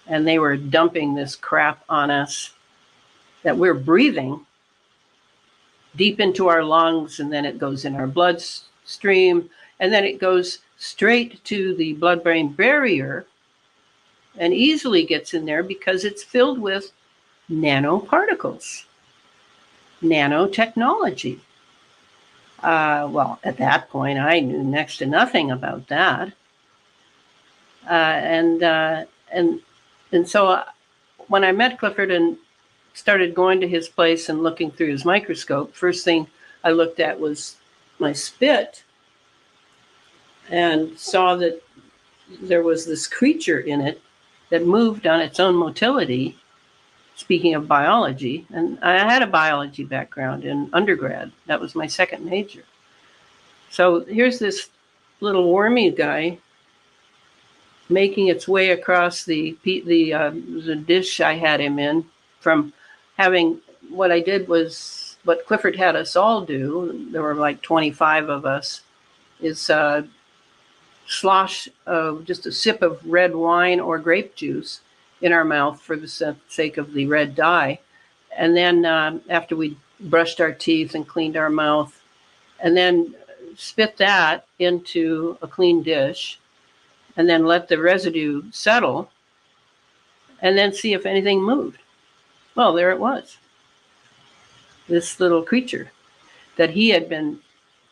and they were dumping this crap on us that we're breathing deep into our lungs, and then it goes in our bloodstream, and then it goes straight to the blood-brain barrier and easily gets in there because it's filled with nanoparticles, nanotechnology. Well, at that point, I knew next to nothing about that. And so when I met Clifford and started going to his place and looking through his microscope, first thing I looked at was my spit and saw that there was this creature in it that moved on its own motility. Speaking of biology, and I had a biology background in undergrad. That was my second major. So here's this little wormy guy making its way across the dish I had him in from having, what I did was what Clifford had us all do. There were like 25 of us, is slosh just a sip of red wine or grape juice in our mouth for the sake of the red dye. And then after we brushed our teeth and cleaned our mouth, and then spit that into a clean dish, and then let the residue settle, and then see if anything moved. Well, there it was. This little creature that he had been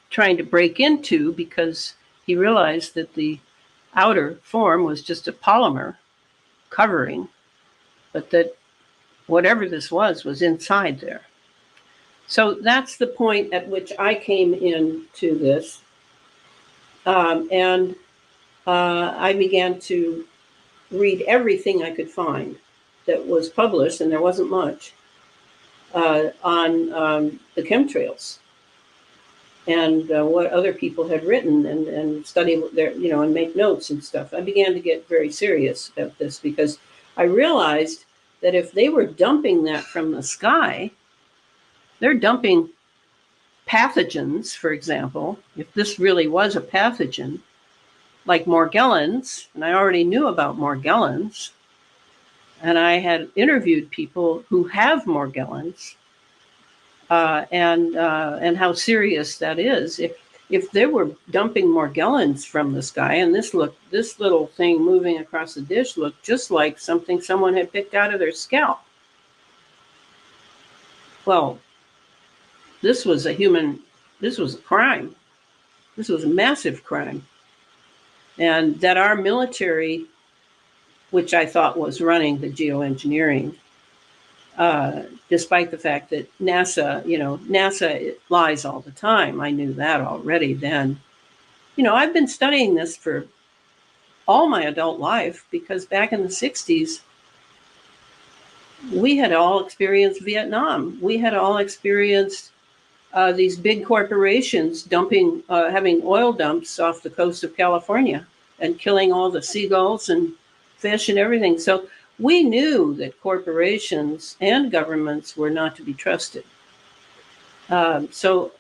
trying to break into because he realized that the outer form was just a polymer covering, but that whatever this was inside there. So that's the point at which I came into this. And I began to read everything I could find that was published, and there wasn't much, on the chemtrails and what other people had written, and study their, and make notes and stuff. I began to get very serious about this because I realized that if they were dumping that from the sky, they're dumping pathogens, for example. If this really was a pathogen, like Morgellons, and I already knew about Morgellons, and I had interviewed people who have Morgellons, and how serious that is. If they were dumping Morgellons from the sky, and this little thing moving across the dish looked just like something someone had picked out of their scalp. Well, this was a crime. This was a massive crime. And that our military, which I thought was running the geoengineering, despite the fact that NASA lies all the time. I knew that already then. I've been studying this for all my adult life because back in the 60s, we had all experienced Vietnam. We had all experienced these big corporations having oil dumps off the coast of California and killing all the seagulls and fish and everything. So we knew that corporations and governments were not to be trusted. So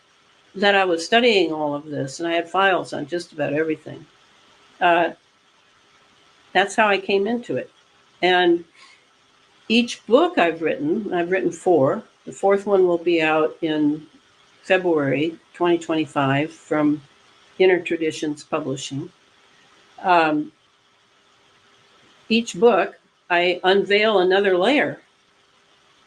that I was studying all of this, and I had files on just about everything. That's how I came into it. And each book I've written 4. The 4th one will be out in February 2025 from Inner Traditions Publishing. Each book, I unveil another layer,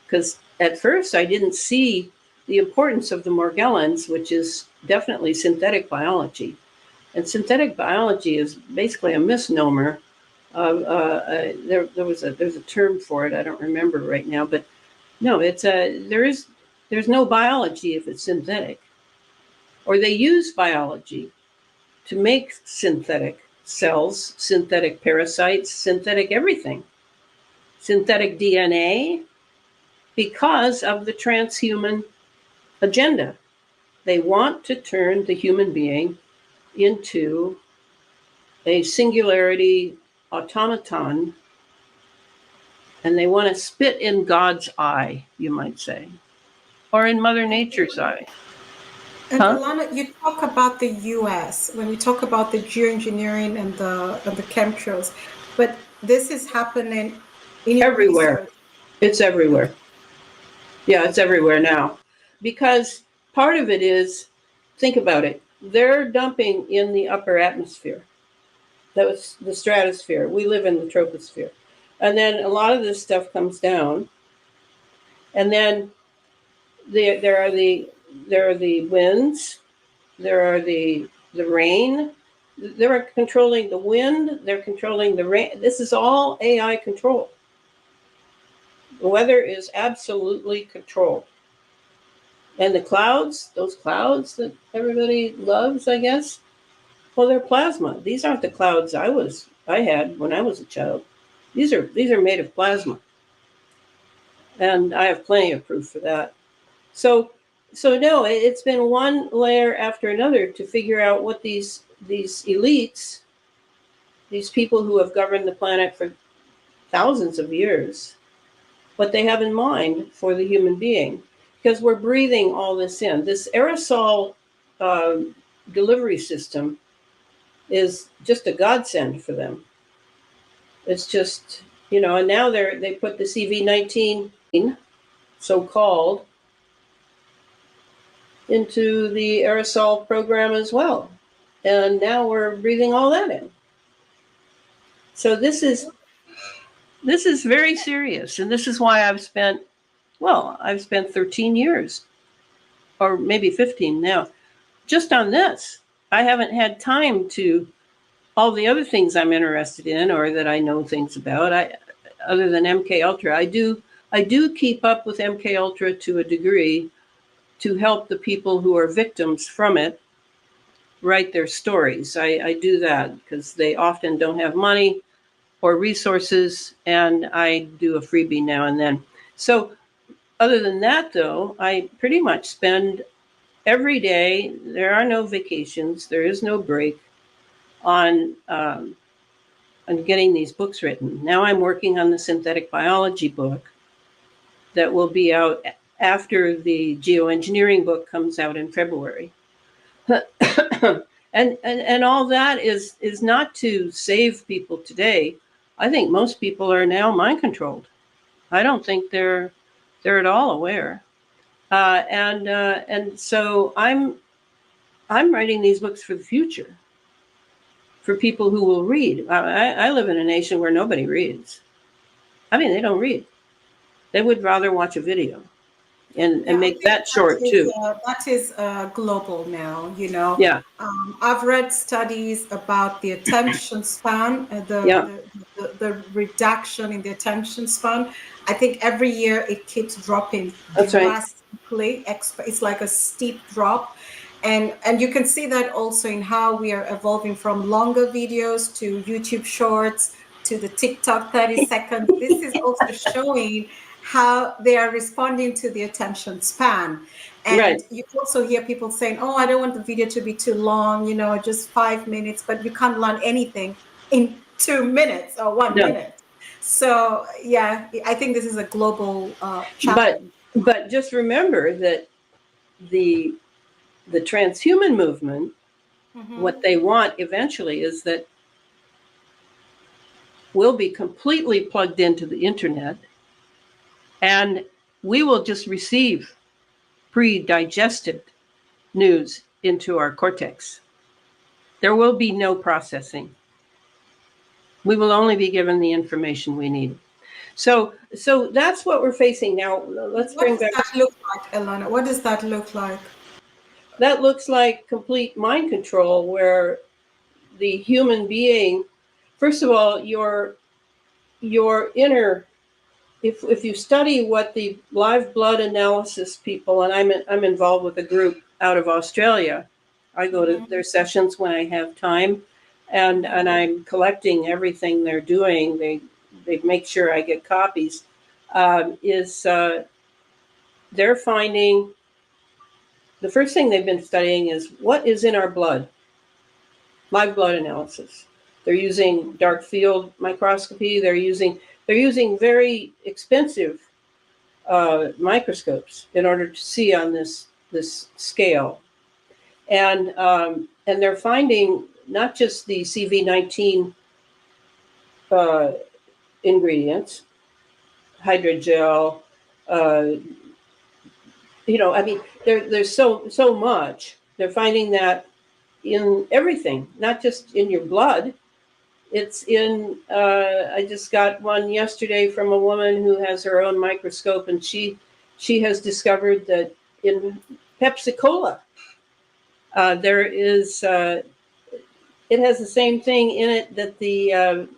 because at first I didn't see the importance of the Morgellons, which is definitely synthetic biology. And synthetic biology is basically a misnomer. There's a term for it. I don't remember right now, but no, there's no biology if it's synthetic. Or they use biology to make synthetic cells, synthetic parasites, synthetic everything. Synthetic DNA, because of the transhuman agenda. They want to turn the human being into a singularity automaton, and they want to spit in God's eye, you might say, or in Mother Nature's eye. And Elana, you talk about the U.S. when we talk about the geoengineering and the chemtrails, but this is happening in your everywhere. research. It's everywhere. Yeah, it's everywhere now. Because part of it is, think about it, they're dumping in the upper atmosphere. That was the stratosphere. We live in the troposphere. And then a lot of this stuff comes down. And then there are the winds, there are the rain. They're controlling the wind, they're controlling the rain. This is all AI control. The weather is absolutely controlled. And the clouds, those clouds that everybody loves, I guess, well, they're plasma. These aren't the clouds I had when I was a child. These are made of plasma. And I have plenty of proof for that. So no, it's been one layer after another to figure out what these elites, these people who have governed the planet for thousands of years, what they have in mind for the human being. Because we're breathing all this in. This aerosol delivery system is just a godsend for them. It's just, and now they put the CV-19, so-called, into the aerosol program as well. And now we're breathing all that in. So this is very serious. And this is why I've spent 13 years, or maybe 15 now, just on this. I haven't had time to all the other things I'm interested in or that I know things about. Other than MK Ultra, I do keep up with MK Ultra to a degree, to help the people who are victims from it write their stories. I do that because they often don't have money or resources, and I do a freebie now and then. So other than that, though, I pretty much spend every day, there are no vacations, there is no break, on getting these books written. Now I'm working on the synthetic biology book that will be out after the geoengineering book comes out in February. and all that is not to save people today. I think most people are now mind controlled. I don't think they're at all aware. And so I'm writing these books for the future, for people who will read. I live in a nation where nobody reads. I mean, they don't read. They would rather watch a video and make that short too. That is global now, you know. Yeah. I've read studies about the attention span, Yeah. the reduction in the attention span. I think every year it keeps dropping That's right. drastically. It's like a steep drop. And you can see that also in how we are evolving from longer videos to YouTube shorts to the TikTok 30 seconds. This is also showing how they are responding to the attention span. And Right. you also hear people saying, oh, I don't want the video to be too long, you know, just 5 minutes, but you can't learn anything in 2 minutes or 1 No. minute. So, yeah, I think this is a global challenge. But just remember that the transhuman movement, what they want eventually is that we'll be completely plugged into the internet, and we will just receive pre-digested news into our cortex. There will be no processing. We will only be given the information we need. So that's what we're facing now. Let's bring back. What does that look like, Elana? What does that look like? That looks like complete mind control, where the human being, first of all, your inner, if you study what the live blood analysis people, and I'm involved with a group out of Australia. I go to their sessions when I have time, and I'm collecting everything they're doing. They make sure I get copies. They're finding, the first thing they've been studying is what is in our blood. Live blood analysis. They're using dark field microscopy. They're using very expensive microscopes in order to see on this scale, and they're finding not just the CV19 ingredients, hydrogel. I mean, there's so much. They're finding that in everything, not just in your blood. It's in, I just got one yesterday from a woman who has her own microscope, and she has discovered that in Pepsi Cola, there is, it has the same thing in it that the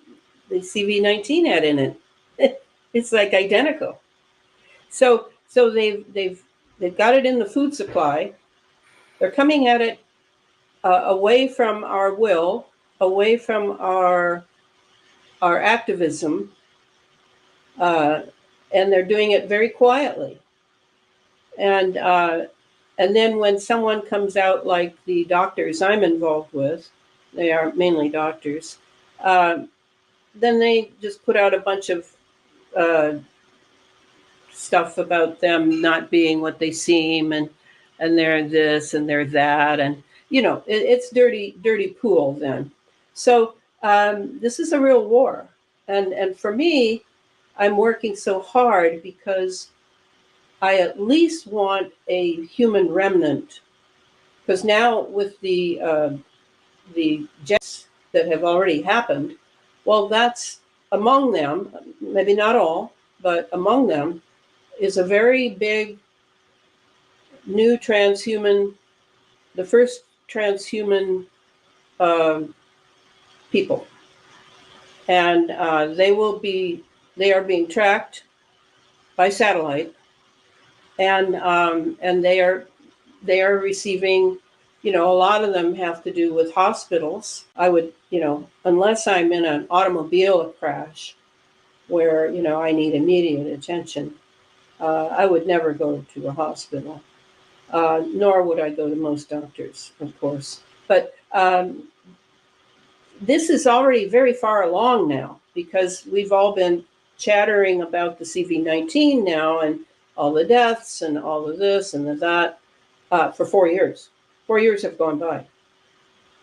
CV19 had in it. It's like identical. So they've got it in the food supply. They're coming at it away from our will, away from our activism, and they're doing it very quietly. And then when someone comes out, like the doctors I'm involved with, they are mainly doctors, then they just put out a bunch of stuff about them not being what they seem, and they're this and they're that, and it's dirty pool then. So this is a real war, and for me, I'm working so hard because I at least want a human remnant, because now with the deaths that have already happened, well, that's among them, maybe not all, but among them is a very big new transhuman, the first transhuman people, and they are being tracked by satellite, and they are they are receiving, a lot of them have to do with hospitals. I would, unless I'm in an automobile crash where, I need immediate attention, I would never go to a hospital, nor would I go to most doctors, of course. But this is already very far along now, because we've all been chattering about the CV-19 now and all the deaths and all of this and that for 4 years. 4 years have gone by.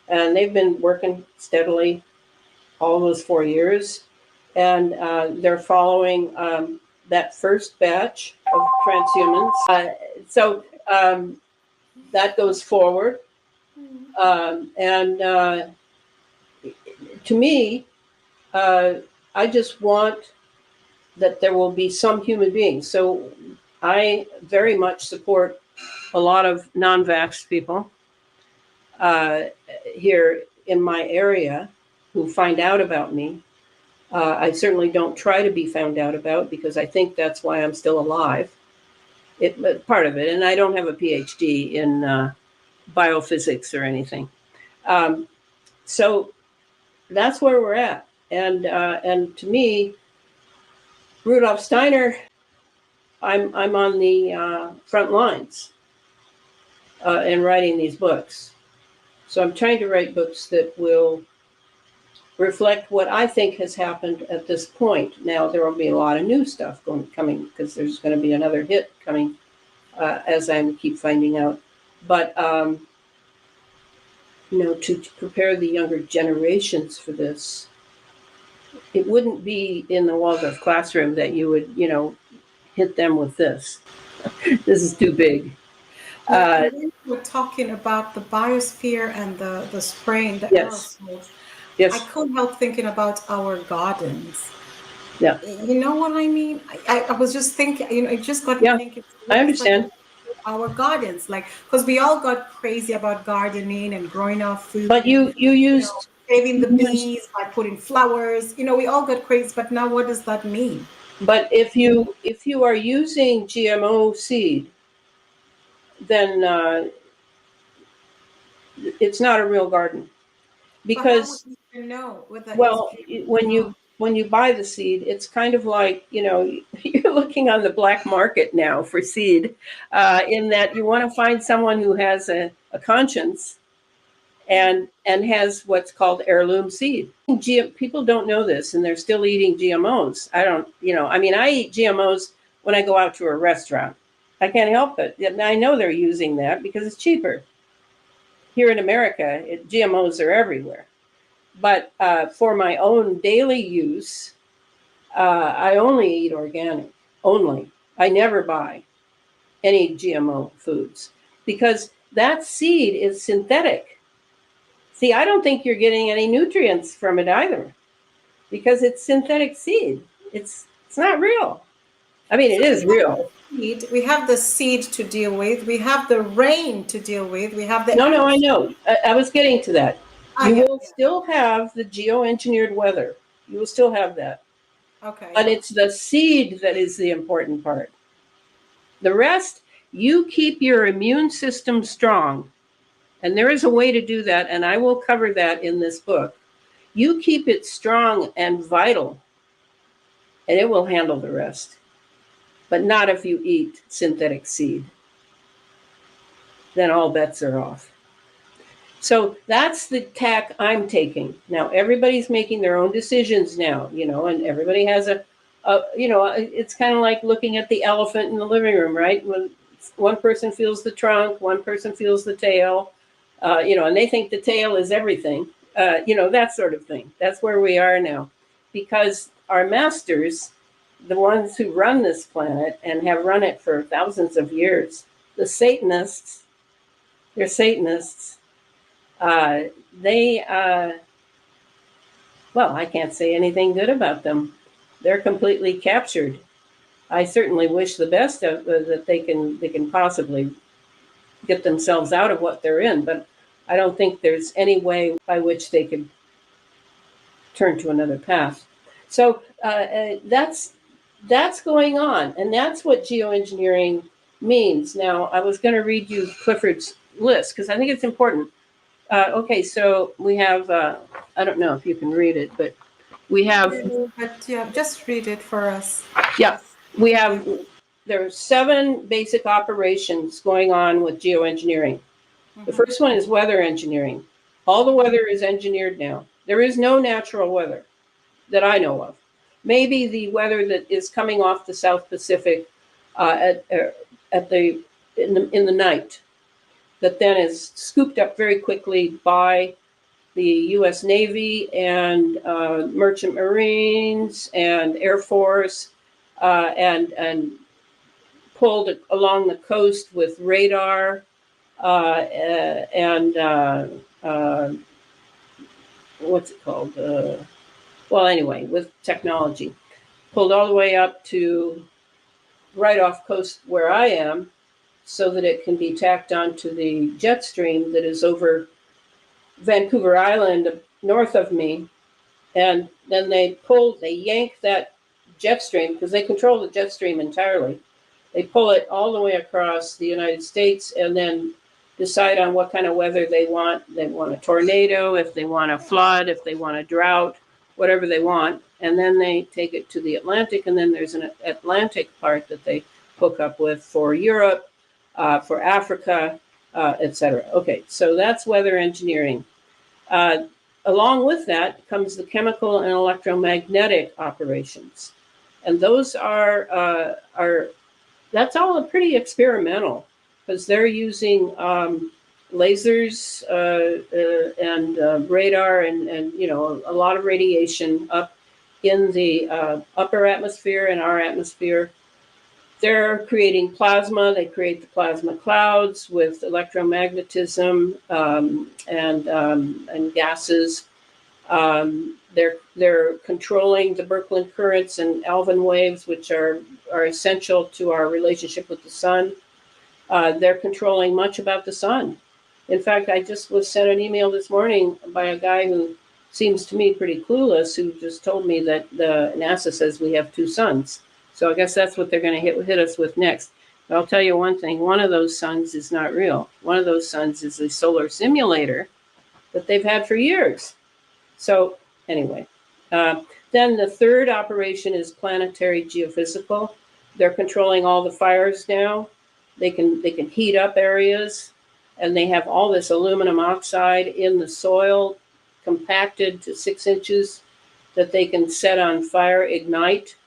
And they've been working steadily all those 4 years. And they're following that first batch of transhumans. So that goes forward. And to me, I just want that there will be some human beings. So I very much support a lot of non-vax people here in my area who find out about me. I certainly don't try to be found out about, because I think that's why I'm still alive. Part of it, and I don't have a PhD in biophysics or anything. So that's where we're at. And to me, Rudolf Steiner, I'm on the front lines in writing these books. So I'm trying to write books that will reflect what I think has happened at this point. Now, there will be a lot of new stuff coming, because there's going to be another hit coming, as I keep finding out. But, to prepare the younger generations for this, it wouldn't be in the Waldorf classroom that you would, hit them with this. This is too big. We're talking about the biosphere and the spraying, the aerosols. Yes. I couldn't help thinking about our gardens. Yeah. You know what I mean? I was just thinking, it just got me thinking. I understand. Like our gardens, because we all got crazy about gardening and growing our food. But you used saving the bees by putting flowers. We all got crazy. But now, what does that mean? But if you are using GMO seed, then it's not a real garden, because when you buy the seed, it's kind of like, you're looking on the black market now for seed, in that you want to find someone who has a conscience and has what's called heirloom seed. People don't know this, and they're still eating GMOs. I eat GMOs when I go out to a restaurant. I can't help it. I know they're using that because it's cheaper. Here in America, GMOs are everywhere. But for my own daily use, I only eat organic. Only. I never buy any GMO foods, because that seed is synthetic. See, I don't think you're getting any nutrients from it either, because it's synthetic seed. It's not real. I mean, it is real. We have the seed to deal with. We have the rain to deal with. We have the... No, I know. I was getting to that. You will still have the geoengineered weather. You will still have that. Okay. But it's the seed that is the important part. The rest, you keep your immune system strong. And there is a way to do that, and I will cover that in this book. You keep it strong and vital, and it will handle the rest. But not if you eat synthetic seed. Then all bets are off. So that's the tack I'm taking. Now, everybody's making their own decisions now, and everybody has it's kind of like looking at the elephant in the living room, right? When one person feels the trunk, one person feels the tail, and they think the tail is everything, that sort of thing. That's where we are now, because our masters, the ones who run this planet and have run it for thousands of years, the Satanists, they're Satanists. I can't say anything good about them. They're completely captured. I certainly wish the best of that they can possibly get themselves out of what they're in, but I don't think there's any way by which they could turn to another path. So that's going on, and that's what geoengineering means. Now, I was going to read you Clifford's list because I think it's important. Okay, so we have, I don't know if you can read it, but we have, But yeah, just read it for us. yeah, we have, Thank you. there are 7 basic operations going on with geoengineering. The Mhm. first one is weather engineering. All the weather is engineered now. There is no natural weather that I know of. Maybe the weather that is coming off the South Pacific at the in the night, that then is scooped up very quickly by the U.S. Navy and Merchant Marines and Air Force, and pulled along the coast with radar and what's it called? Well, anyway, with technology, pulled all the way up to right off coast where I am, so that it can be tacked onto the jet stream that is over Vancouver Island north of me. And then they yank that jet stream because they control the jet stream entirely. They pull it all the way across the United States and then decide on what kind of weather they want. They want a tornado, if they want a flood, if they want a drought, whatever they want. And then they take it to the Atlantic, and then there's an Atlantic part that they hook up with for Europe, for Africa, etc. Okay, so that's weather engineering. Uh, Along with that comes the chemical and electromagnetic operations, and those are that's all pretty experimental because they're using lasers and radar and a lot of radiation up in the upper atmosphere and our atmosphere. They're creating plasma. They create the plasma clouds with electromagnetism and gases. They're controlling the Birkeland currents and Alvin waves, which are essential to our relationship with the sun. They're controlling much about the sun. In fact, I just was sent an email this morning by a guy who seems to me pretty clueless, who just told me that the NASA says we have 2 suns. So I guess that's what they're going to hit us with next. But I'll tell you one thing, one of those suns is not real. One of those suns is a solar simulator that they've had for years. So anyway, then the third operation is planetary geophysical. They're controlling all the fires now. They can heat up areas, and they have all this aluminum oxide in the soil, compacted to 6 inches, that they can set on fire, ignite,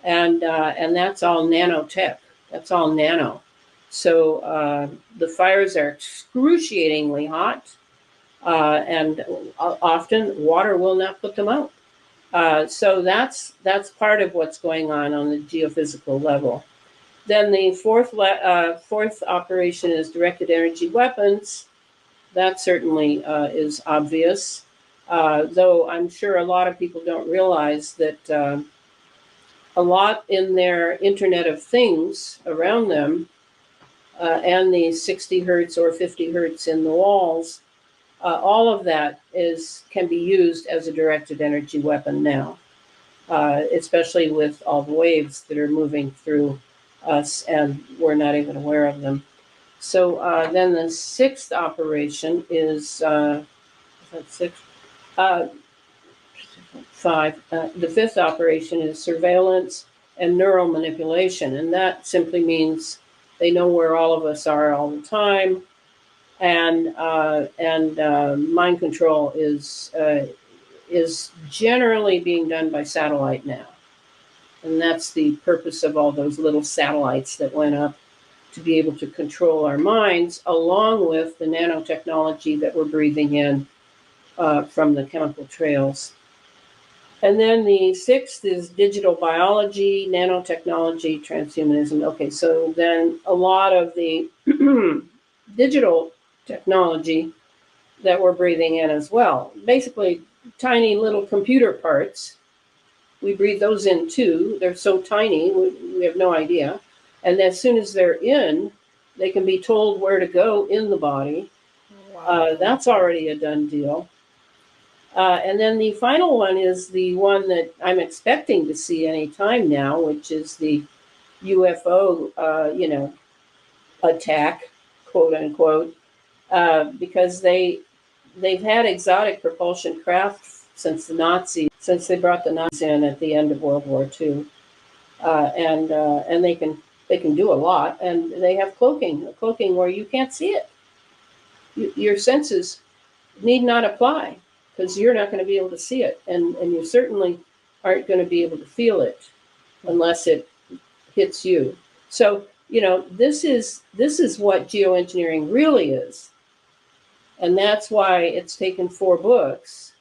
and that's all nanotech. That's all nano. So the fires are excruciatingly hot, and often water will not put them out. So that's part of what's going on the geophysical level. Then the fourth operation is directed energy weapons. That certainly is obvious, though I'm sure a lot of people don't realize that a lot in their Internet of Things around them and the 60 hertz or 50 hertz in the walls, all of that can be used as a directed energy weapon now, especially with all the waves that are moving through us and we're not even aware of them. So then the sixth operation is six? Five. The fifth operation is surveillance and neural manipulation, and that simply means they know where all of us are all the time, and mind control is generally being done by satellite now, and that's the purpose of all those little satellites that went up, to be able to control our minds, along with the nanotechnology that we're breathing in from the chemical trails. And then the sixth is digital biology, nanotechnology, transhumanism. Okay, so then a lot of the digital technology that we're breathing in as well. Basically, tiny little computer parts. We breathe those in too. They're so tiny, we have no idea. And as soon as they're in, they can be told where to go in the body. Wow. That's already a done deal. And then the final one is the one that I'm expecting to see any time now, which is the UFO, attack, quote unquote, because they've had exotic propulsion craft since since they brought the Nazis in at the end of World War II, and they can do a lot, and they have cloaking where you can't see it. Your senses need not apply because you're not going to be able to see it, and you certainly aren't going to be able to feel it unless it hits you. So this is what geoengineering really is, and that's why it's taken 4 books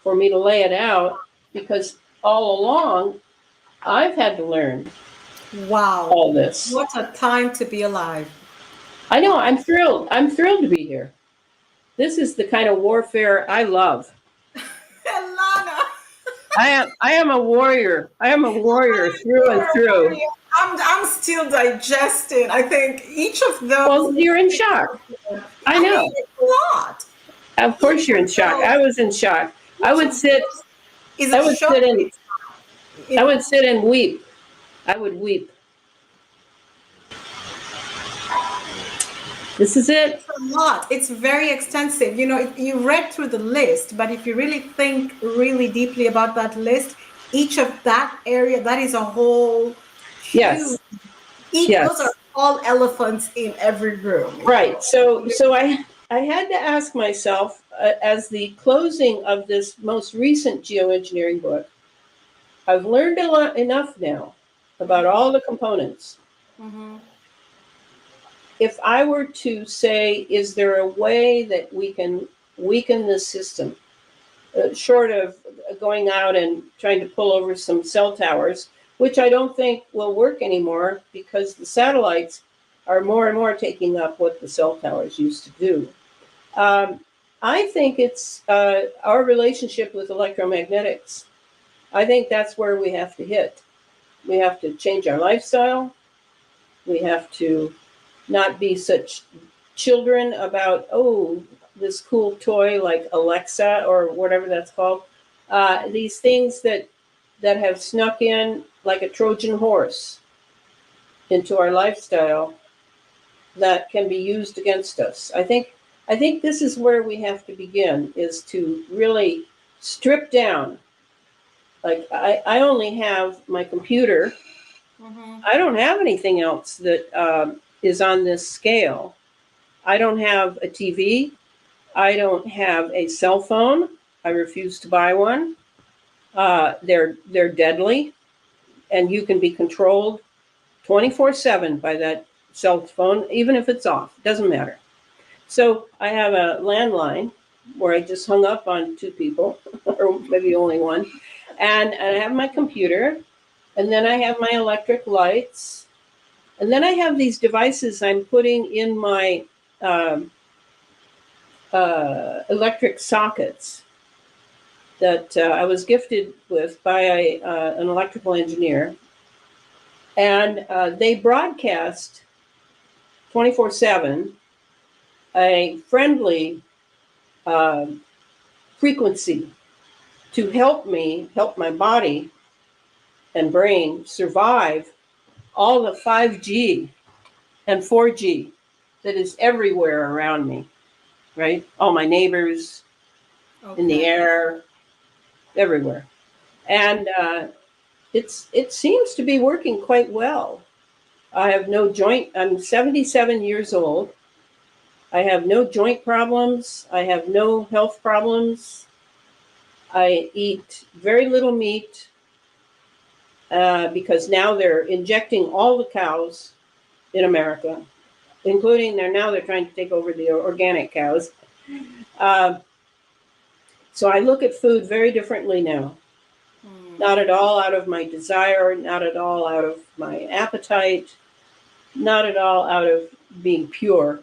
for me to lay it out, because all along I've had to learn Wow. all this. What a time to be alive. I know. I'm thrilled to be here. This is the kind of warfare I love. Elana. I am a warrior. I am a warrior through and through. I'm still digesting. I think each of those. Well, you're in shock. I know. mean, it's a lot. Of course you're in shock. I was in shock. I would sit and weep. I would weep. This is it. It's a lot. It's very extensive. You read through the list, but if you really think really deeply about that list, each of that area, that is a whole. Yes. Those are all elephants in every room. Right. So I had to ask myself, as the closing of this most recent geoengineering book, I've learned enough now about all the components. Mm-hmm. If I were to say, is there a way that we can weaken the system, short of going out and trying to pull over some cell towers, which I don't think will work anymore because the satellites are more and more taking up what the cell towers used to do. I think it's our relationship with electromagnetics. I think that's where we have to hit. We have to change our lifestyle. We have to not be such children about, this cool toy like Alexa or whatever that's called. These things that have snuck in like a Trojan horse into our lifestyle that can be used against us. I think this is where we have to begin, is to really strip down. Like I only have my computer. Mm-hmm. I don't have anything else that is on this scale. I don't have a TV. I don't have a cell phone. I refuse to buy one. They're deadly, and you can be controlled 24/7 by that cell phone, even if it's off. It doesn't matter. So I have a landline where I just hung up on 2 people, or maybe only one, and I have my computer, and then I have my electric lights, and then I have these devices I'm putting in my electric sockets that I was gifted with by an electrical engineer. And they broadcast 24/7 a friendly frequency to help my body and brain survive all the 5G and 4G that is everywhere around me, right? All my neighbors, in the air, everywhere. And it seems to be working quite well. I have no joint, I'm 77 years old. I have no joint problems. I have no health problems. I eat very little meat because now they're injecting all the cows in America, including they're trying to take over the organic cows. So I look at food very differently now. Not at all out of my desire, not at all out of my appetite, not at all out of being pure,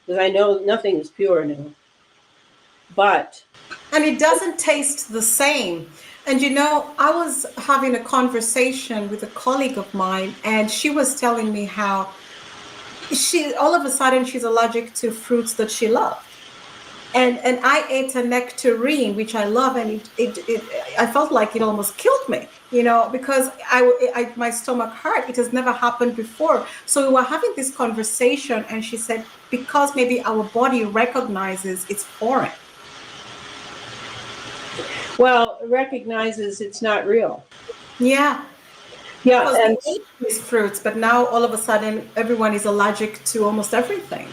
because I know nothing is pure now. And it doesn't taste the same. And I was having a conversation with a colleague of mine, and she was telling me how all of a sudden she's allergic to fruits that she loved. and I ate a nectarine, which I love, and it I felt like it almost killed me, because my stomach hurt. It has never happened before. So we were having this conversation, and she said, because maybe our body recognizes it's foreign. Well, it recognizes it's not real. Yeah, Yeah, because we and ate these fruits, but now all of a sudden everyone is allergic to almost everything,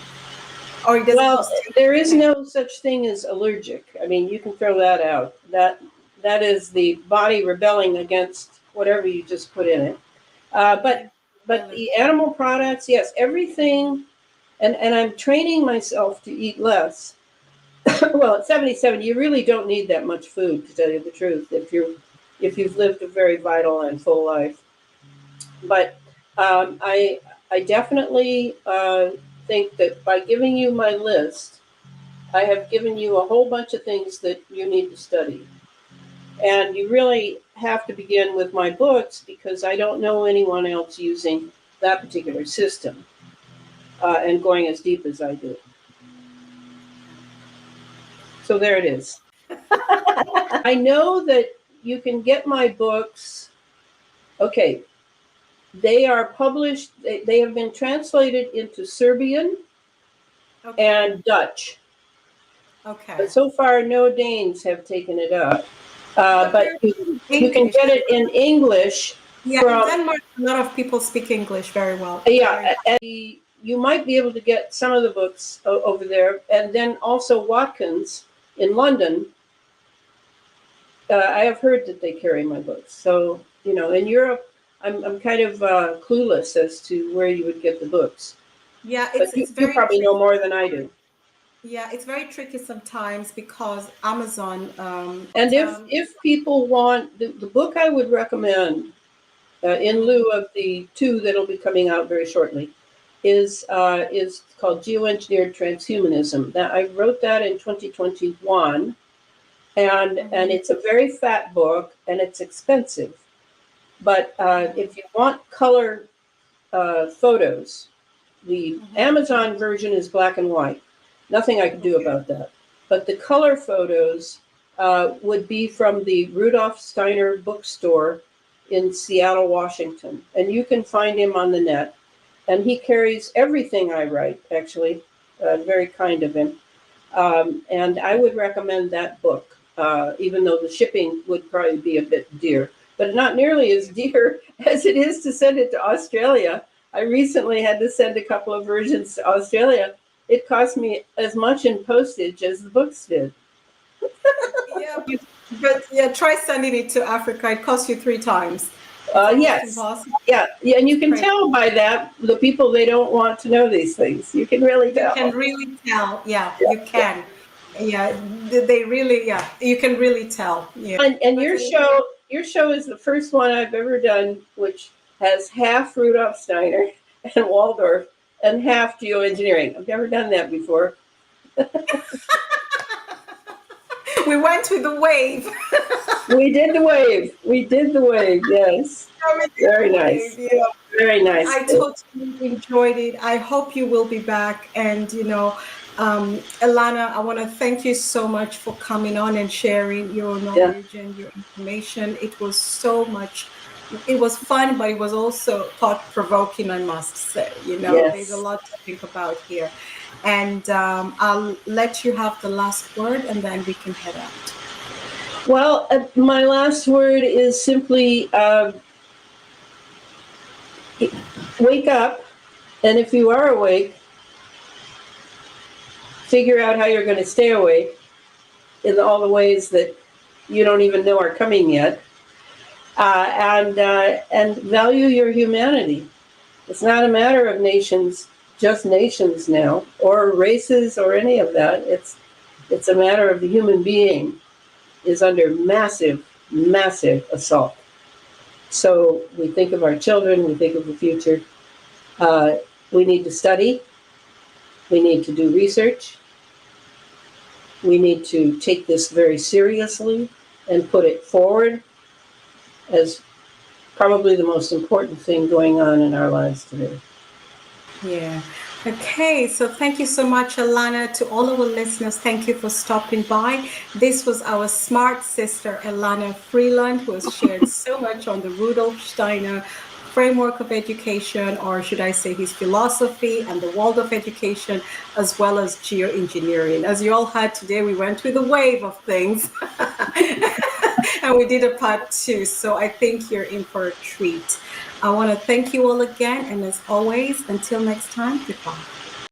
or it doesn't well, just taste there is the same. no such thing as allergic. I mean, you can throw that out. That is the body rebelling against whatever you just put in it. But Really. the animal products, yes, everything. And I'm training myself to eat less. Well, at 77, you really don't need that much food, to tell you the truth, if you've lived a very vital and full life. But I definitely think that by giving you my list, I have given you a whole bunch of things that you need to study. And you really have to begin with my books because I don't know anyone else using that particular system and going as deep as I do. So there it is. I know that you can get my books. Okay, they are published, they have been translated into Serbian Okay. and Dutch. Okay. But so far, no Danes have taken it up. But But they're you can English. get it in English Yeah, in from, Denmark, a lot of people speak English very well. yeah, and you might be able to get some of the books over there. And then also Watkins in London. I have heard that they carry my books. So, in Europe, I'm kind of clueless as to where you would get the books. Yeah, But it's you very probably know tricky. more than I do. Yeah, it's very tricky sometimes because Amazon. And if people want the book I would recommend, in lieu of the two that'll be coming out very shortly, is called Geoengineered Transhumanism. Now, I wrote that in 2021, and it's a very fat book, and it's expensive. But if you want color photos, the Amazon version is black and white. Nothing I can do about that. But the color photos would be from the Rudolf Steiner bookstore in Seattle, Washington. And you can find him on the net. And he carries everything I write, actually. Very kind of him. And I would recommend that book, even though the shipping would probably be a bit dear, but not nearly as dear as it is to send it to Australia. I recently had to send a couple of versions to Australia. It cost me as much in postage as the books did. Yeah, but yeah, try sending it to Africa. It costs you 3 times. It's almost Yes. impossible. Yeah. And you can Crazy. tell by that the people, they don't want to know these things. You can really You tell. can really tell. Yeah, you can. Yeah, they really. Yeah, you can really tell. Yeah. And But your show is the first one I've ever done, which has half Rudolf Steiner and Waldorf and half geoengineering. I've never done that before. we went with the wave. We did the wave. We did the wave. Yes. Very nice. Yeah. Very nice. I totally enjoyed it. I hope you will be back. And, Elana, I want to thank you so much for coming on and sharing your knowledge and your information. It was so much. It was fun, but it was also thought-provoking, I must say. Yes. There's a lot to think about here. And I'll let you have the last word, and then we can head out. Well, my last word is simply wake up, and if you are awake, figure out how you're going to stay awake in all the ways that you don't even know are coming yet, and value your humanity. It's not a matter of nations, just nations now, or races, or any of that. It's a matter of the human being is under massive, massive assault. So we think of our children, we think of the future. We need to study. We need to do research. We need to take this very seriously and put it forward as probably the most important thing going on in our lives today. Yeah. Okay. So thank you so much, Elana. To all our listeners, thank you for stopping by. This was our smart sister, Elana Freeland, who has shared so much on the Rudolf Steiner framework of education, or should I say his philosophy and the world of education, as well as geoengineering. As you all heard today, we went with a wave of things. And we did a part 2. So I think you're in for a treat. I want to thank you all again. And as always, until next time, goodbye.